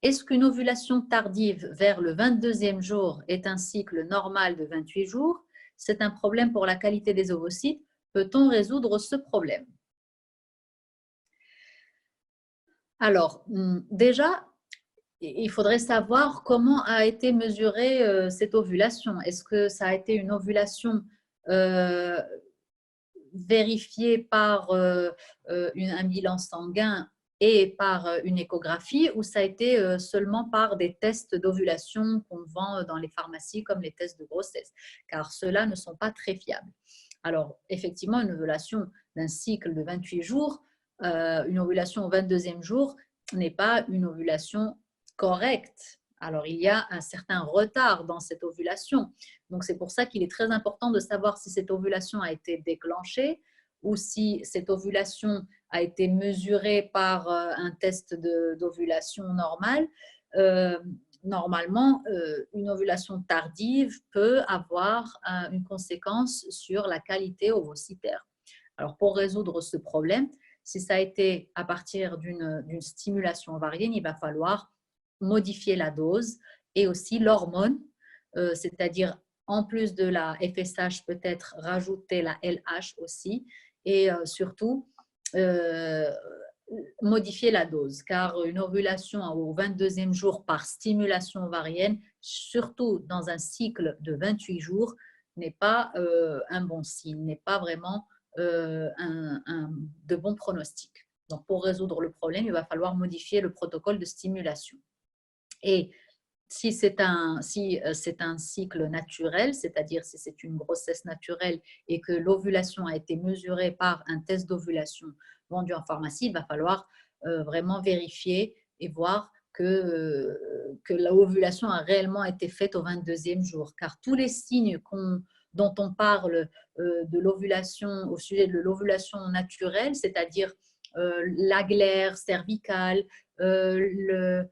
Est-ce qu'une ovulation tardive vers le 22e jour est un cycle normal de 28 jours? C'est un problème pour la qualité des ovocytes. Peut-on résoudre ce problème? Alors, déjà, il faudrait savoir comment a été mesurée cette ovulation. Est-ce que ça a été une ovulation vérifiée par un bilan sanguin et par une échographie ou ça a été seulement par des tests d'ovulation qu'on vend dans les pharmacies comme les tests de grossesse, car ceux-là ne sont pas très fiables. Alors, effectivement, une ovulation d'un cycle de 28 jours, une ovulation au 22e jour n'est pas une ovulation correcte. Alors, il y a un certain retard dans cette ovulation. Donc, c'est pour ça qu'il est très important de savoir si cette ovulation a été déclenchée ou si cette ovulation a été mesurée par un test d'ovulation normal. Normalement, une ovulation tardive peut avoir une conséquence sur la qualité ovocytaire. Alors, pour résoudre ce problème, si ça a été à partir d'une stimulation ovarienne, il va falloir modifier la dose et aussi l'hormone, c'est-à-dire en plus de la FSH, peut-être rajouter la LH aussi et surtout modifier la dose, car une ovulation au 22e jour par stimulation ovarienne, surtout dans un cycle de 28 jours, n'est pas un bon signe, n'est pas vraiment de bons pronostics. Donc, pour résoudre le problème, il va falloir modifier le protocole de stimulation. Et si c'est un cycle naturel, c'est-à-dire si c'est une grossesse naturelle et que l'ovulation a été mesurée par un test d'ovulation vendu en pharmacie, il va falloir vraiment vérifier et voir que l'ovulation a réellement été faite au 22e jour. Car tous les signes dont on parle de l'ovulation, au sujet de l'ovulation naturelle, c'est-à-dire la glaire cervicale, les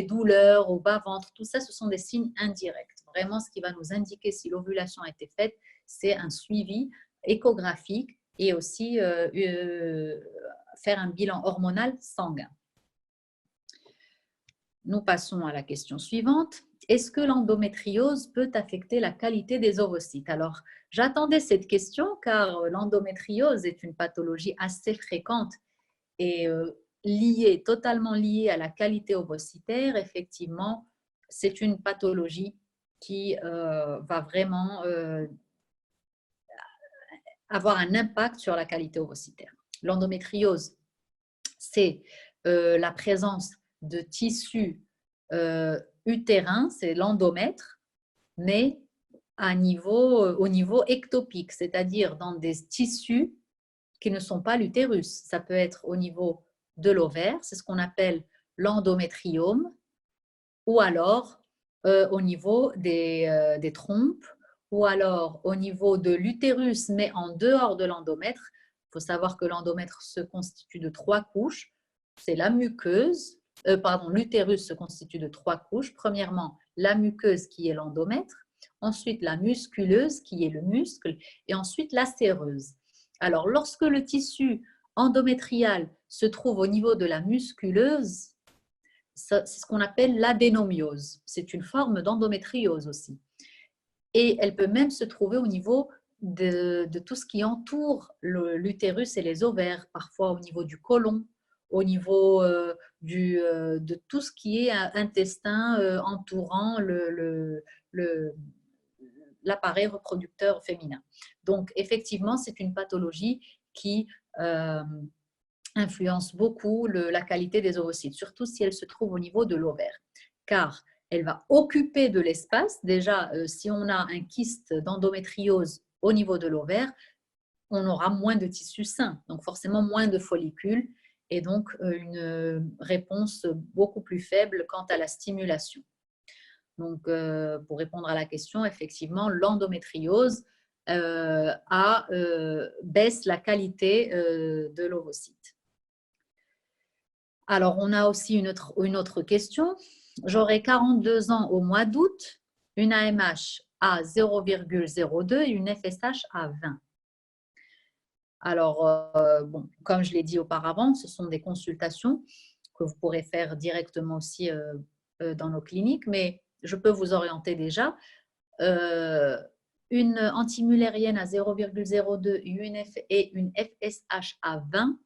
douleurs au bas-ventre, tout ça, ce sont des signes indirects. Vraiment, ce qui va nous indiquer si l'ovulation a été faite, c'est un suivi échographique et aussi faire un bilan hormonal sanguin. Nous passons à la question suivante. Est-ce que l'endométriose peut affecter la qualité des ovocytes? Alors, j'attendais cette question car l'endométriose est une pathologie assez fréquente et totalement liée à la qualité ovocytaire. Effectivement, c'est une pathologie qui va vraiment avoir un impact sur la qualité ovocytaire. L'endométriose, c'est la présence de tissus utérins, c'est l'endomètre, mais au niveau ectopique, c'est-à-dire dans des tissus qui ne sont pas l'utérus. Ça peut être au niveau de l'ovaire, c'est ce qu'on appelle l'endométriome, ou alors au niveau des trompes, ou alors au niveau de l'utérus, mais en dehors de l'endomètre. Il faut savoir que l'endomètre se constitue de 3 couches. C'est la muqueuse, l'utérus se constitue de 3 couches. Premièrement, la muqueuse qui est l'endomètre, ensuite la musculeuse qui est le muscle, et ensuite la séreuse. Alors, lorsque le tissu endométrial se trouve au niveau de la musculeuse, c'est ce qu'on appelle l'adénomiose. C'est une forme d'endométriose aussi. Et elle peut même se trouver au niveau de tout ce qui entoure l'utérus et les ovaires, parfois au niveau du côlon, au niveau de tout ce qui est intestin entourant l'appareil reproducteur féminin. Donc, effectivement, c'est une pathologie qui influence beaucoup la qualité des ovocytes, surtout si elle se trouve au niveau de l'ovaire, car elle va occuper de l'espace. Déjà, si on a un kyste d'endométriose au niveau de l'ovaire, on aura moins de tissu sain, donc forcément moins de follicules, et donc une réponse beaucoup plus faible quant à la stimulation. Donc, pour répondre à la question, effectivement, l'endométriose baisse la qualité de l'ovocyte. Alors, on a aussi une autre question. J'aurai 42 ans au mois d'août, une AMH à 0,02 et une FSH à 20. Alors, bon, comme je l'ai dit auparavant, ce sont des consultations que vous pourrez faire directement aussi dans nos cliniques, mais je peux vous orienter déjà. Une antimullérienne à 0,02 et une FSH à 20,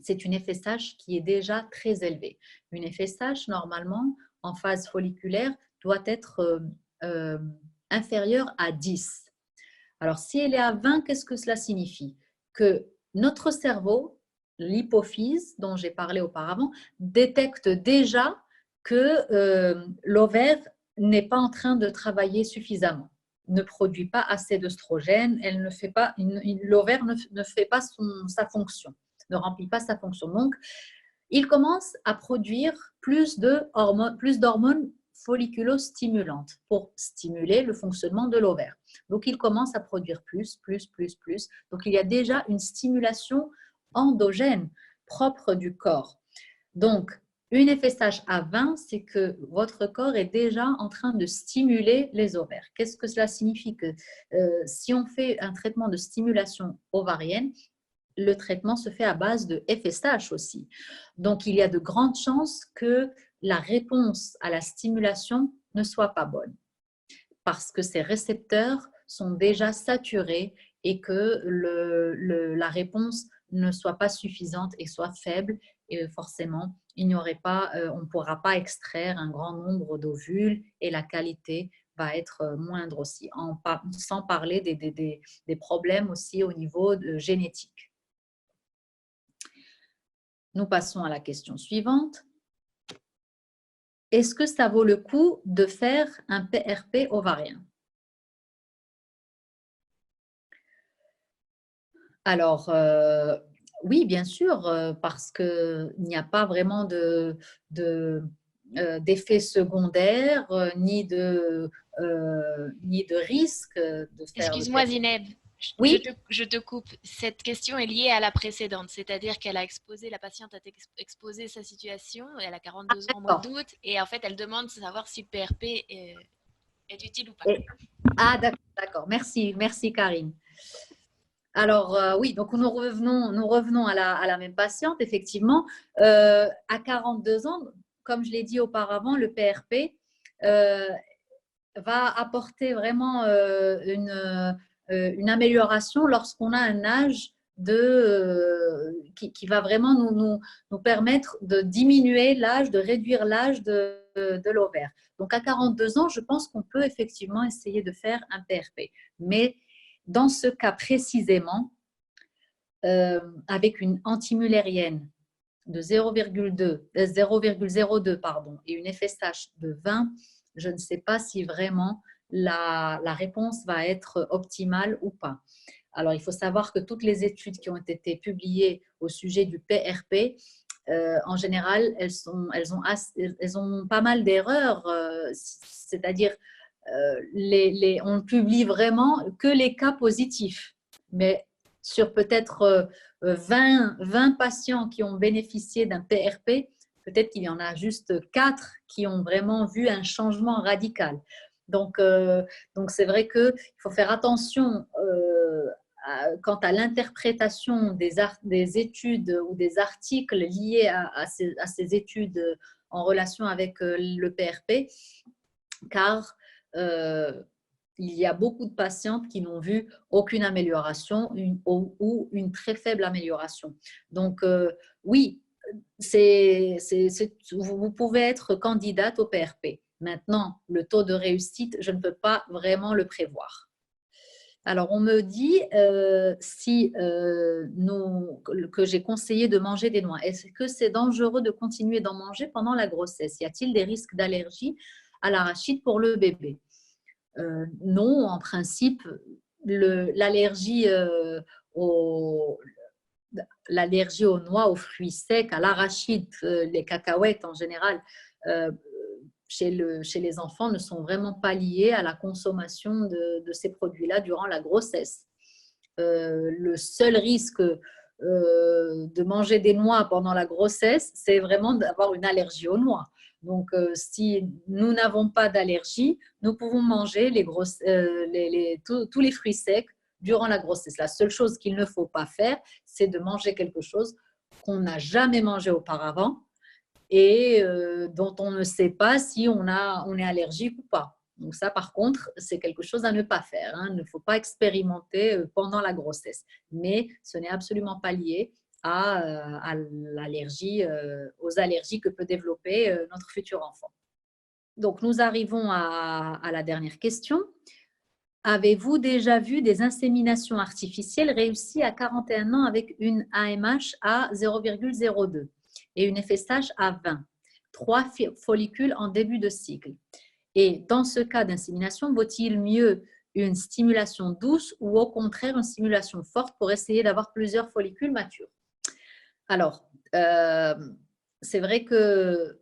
c'est une FSH qui est déjà très élevée. Une FSH, normalement, en phase folliculaire, doit être inférieure à 10. Alors, si elle est à 20, qu'est-ce que cela signifie? Que notre cerveau, l'hypophyse dont j'ai parlé auparavant, détecte déjà que l'ovaire n'est pas en train de travailler suffisamment, ne produit pas assez d'œstrogène, l'ovaire ne fait pas sa fonction, ne remplit pas sa fonction. Donc, il commence à produire plus d'hormones folliculostimulantes pour stimuler le fonctionnement de l'ovaire. Donc, il commence à produire plus. Donc, il y a déjà une stimulation endogène propre du corps. Donc, une FSH à 20, c'est que votre corps est déjà en train de stimuler les ovaires. Qu'est-ce que cela signifie? Que si on fait un traitement de stimulation ovarienne, le traitement se fait à base de FSH aussi. Donc, il y a de grandes chances que la réponse à la stimulation ne soit pas bonne parce que ces récepteurs sont déjà saturés et que la réponse ne soit pas suffisante et soit faible. Et forcément, on ne pourra pas extraire un grand nombre d'ovules et la qualité va être moindre aussi, sans parler des problèmes aussi au niveau génétique. Nous passons à la question suivante. Est-ce que ça vaut le coup de faire un PRP ovarien? Alors, oui, bien sûr, parce qu'il n'y a pas vraiment d'effets secondaires ni de risque de faire le Excuse-moi, PRP. Zineb, Oui, je te coupe. Cette question est liée à la précédente, c'est-à-dire qu'elle a exposé, la patiente a exposé sa situation, elle a 42 ans au mois d'accord. d'août, et en fait, elle demande de savoir si PRP est utile ou pas. Ah, d'accord. Merci, merci Karine. Alors, oui, donc nous revenons à la même patiente, effectivement. À 42 ans, comme je l'ai dit auparavant, le PRP va apporter vraiment une amélioration lorsqu'on a un âge qui va vraiment nous permettre de diminuer l'âge, de réduire l'âge de l'ovaire. Donc, à 42 ans, je pense qu'on peut effectivement essayer de faire un PRP. Mais dans ce cas précisément, avec une antimullérienne de 0,02 pardon, et une FSH de 20, je ne sais pas si vraiment la réponse va être optimale ou pas. Alors, il faut savoir que toutes les études qui ont été publiées au sujet du PRP, en général, elles ont pas mal d'erreurs, c'est-à-dire on ne publie vraiment que les cas positifs. Mais sur peut-être 20 patients qui ont bénéficié d'un PRP, peut-être qu'il y en a juste 4 qui ont vraiment vu un changement radical. Donc c'est vrai qu'il faut faire attention quant à l'interprétation des études ou des articles liés à ces études en relation avec le PRP, car il y a beaucoup de patientes qui n'ont vu aucune amélioration ou une très faible amélioration. Donc, oui, vous pouvez être candidate au PRP. Maintenant, le taux de réussite, je ne peux pas vraiment le prévoir. Alors, on me dit que j'ai conseillé de manger des noix. Est-ce que c'est dangereux de continuer d'en manger pendant la grossesse? Y a-t-il des risques d'allergie à l'arachide pour le bébé? Non, en principe, l'allergie aux noix, aux fruits secs, à l'arachide, les cacahuètes en général, chez les enfants ne sont vraiment pas liées à la consommation de ces produits-là durant la grossesse. Le seul risque de manger des noix pendant la grossesse, c'est vraiment d'avoir une allergie aux noix. Donc, si nous n'avons pas d'allergie, nous pouvons manger tous les fruits secs durant la grossesse. La seule chose qu'il ne faut pas faire, c'est de manger quelque chose qu'on n'a jamais mangé auparavant et dont on ne sait pas si on est allergique ou pas. Donc ça, par contre, c'est quelque chose à ne pas faire. Hein. Il ne faut pas expérimenter pendant la grossesse. Mais ce n'est absolument pas lié à l'allergie, aux allergies que peut développer notre futur enfant. Donc, nous arrivons à la dernière question. Avez-vous déjà vu des inséminations artificielles réussies à 41 ans avec une AMH à 0,02 et une FSH à 20, 3 follicules en début de cycle? Et dans ce cas d'insémination, vaut-il mieux une stimulation douce ou au contraire une stimulation forte pour essayer d'avoir plusieurs follicules matures? Alors, c'est vrai que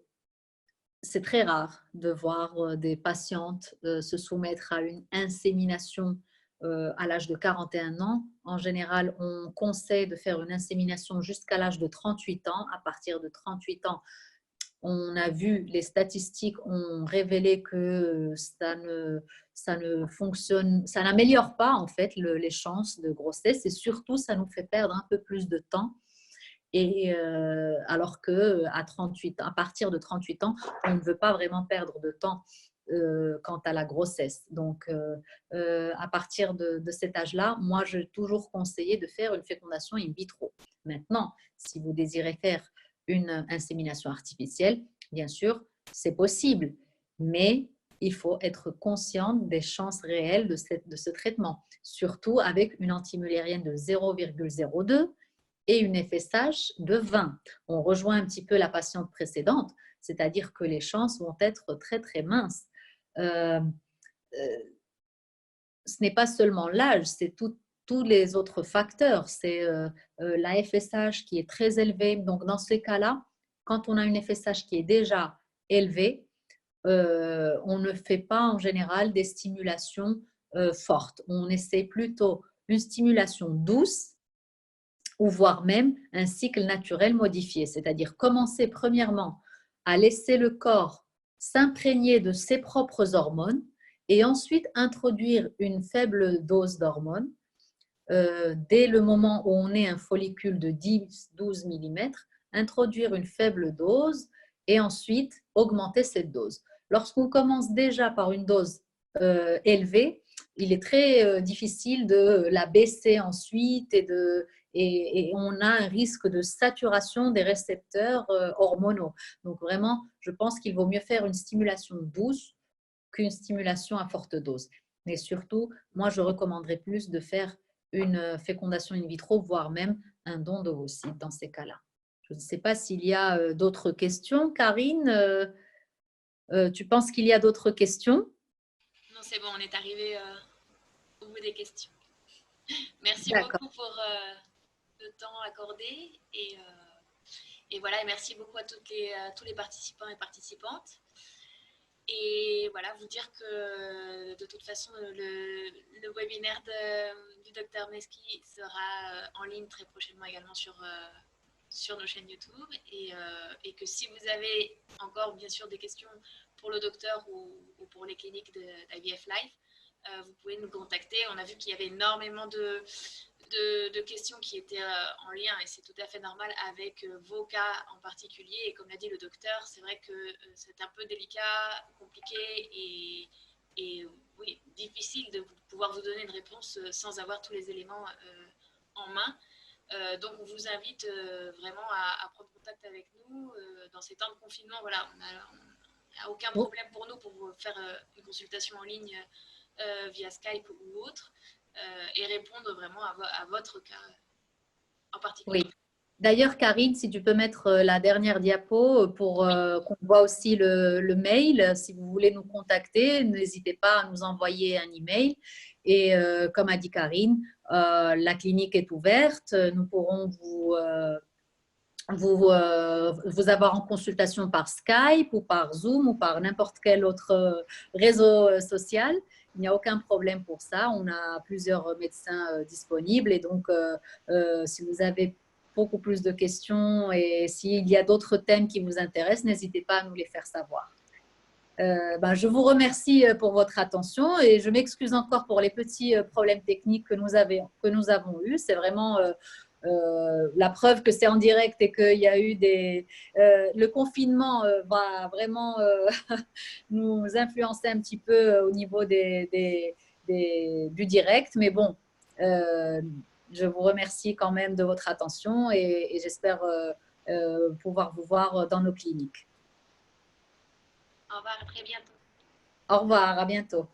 c'est très rare de voir des patientes se soumettre à une insémination à l'âge de 41 ans. En général, on conseille de faire une insémination jusqu'à l'âge de 38 ans. À partir de 38 ans, on a vu, les statistiques ont révélé que ça ne fonctionne, ça n'améliore pas en fait les chances de grossesse et surtout, ça nous fait perdre un peu plus de temps. Et alors qu'à 38, à partir de 38 ans, on ne veut pas vraiment perdre de temps quant à la grossesse. Donc, à partir de cet âge-là, moi, j'ai toujours conseillé de faire une fécondation in vitro. Maintenant, si vous désirez faire une insémination artificielle, bien sûr, c'est possible, mais il faut être consciente des chances réelles de ce traitement, surtout avec une antimullérienne de 0,02 et une FSH de 20. On rejoint un petit peu la patiente précédente, c'est-à-dire que les chances vont être très, très minces. Euh, euh, ce n'est pas seulement l'âge, c'est tous les autres facteurs. C'est la FSH qui est très élevée. Donc, dans ces cas-là, quand on a une FSH qui est déjà élevée, on ne fait pas en général des stimulations fortes. On essaie plutôt une stimulation douce ou voire même un cycle naturel modifié, c'est-à-dire commencer premièrement à laisser le corps s'imprégner de ses propres hormones et ensuite introduire une faible dose d'hormones dès le moment où on est un follicule de 10-12 mm, introduire une faible dose et ensuite augmenter cette dose. Lorsqu'on commence déjà par une dose élevée, il est très difficile de la baisser ensuite et on a un risque de saturation des récepteurs hormonaux. Donc vraiment, je pense qu'il vaut mieux faire une stimulation douce qu'une stimulation à forte dose. Mais surtout, moi, je recommanderais plus de faire une fécondation in vitro, voire même un don d'ovocytes dans ces cas-là. Je ne sais pas s'il y a d'autres questions. Karine, tu penses qu'il y a d'autres questions? Non, c'est bon, on est arrivé au bout des questions. Merci D'accord. beaucoup pour le temps accordé et voilà, et merci beaucoup à tous les participants et participantes. Et voilà, vous dire que de toute façon, le webinaire du docteur Meski sera en ligne très prochainement également sur nos chaînes YouTube et que si vous avez encore bien sûr des questions pour le docteur ou pour les cliniques d'IVF Life, vous pouvez nous contacter. On a vu qu'il y avait énormément de questions qui étaient en lien, et c'est tout à fait normal, avec vos cas en particulier. Et comme l'a dit le docteur, c'est vrai que c'est un peu délicat, compliqué et oui, difficile de pouvoir vous donner une réponse sans avoir tous les éléments en main. Donc on vous invite vraiment à prendre contact avec nous dans ces temps de confinement. Voilà, on n'a aucun problème pour nous pour vous faire une consultation en ligne via Skype ou autre et répondre vraiment à votre cas en particulier. Oui. D'ailleurs, Karine, si tu peux mettre la dernière diapo pour qu'on voit aussi le mail. Si vous voulez nous contacter, n'hésitez pas à nous envoyer un email. Et comme a dit Karine, la clinique est ouverte. Nous pourrons vous avoir en consultation par Skype ou par Zoom ou par n'importe quel autre réseau social. Il n'y a aucun problème pour ça. On a plusieurs médecins disponibles et donc si vous avez beaucoup plus de questions et s'il y a d'autres thèmes qui vous intéressent, n'hésitez pas à nous les faire savoir. Je vous remercie pour votre attention et je m'excuse encore pour les petits problèmes techniques que nous avons eus. C'est vraiment la preuve que c'est en direct et qu'il y a eu le confinement va vraiment nous influencer un petit peu au niveau du direct. Mais bon, je vous remercie quand même de votre attention et j'espère pouvoir vous voir dans nos cliniques. Au revoir, à très bientôt. Au revoir, à bientôt.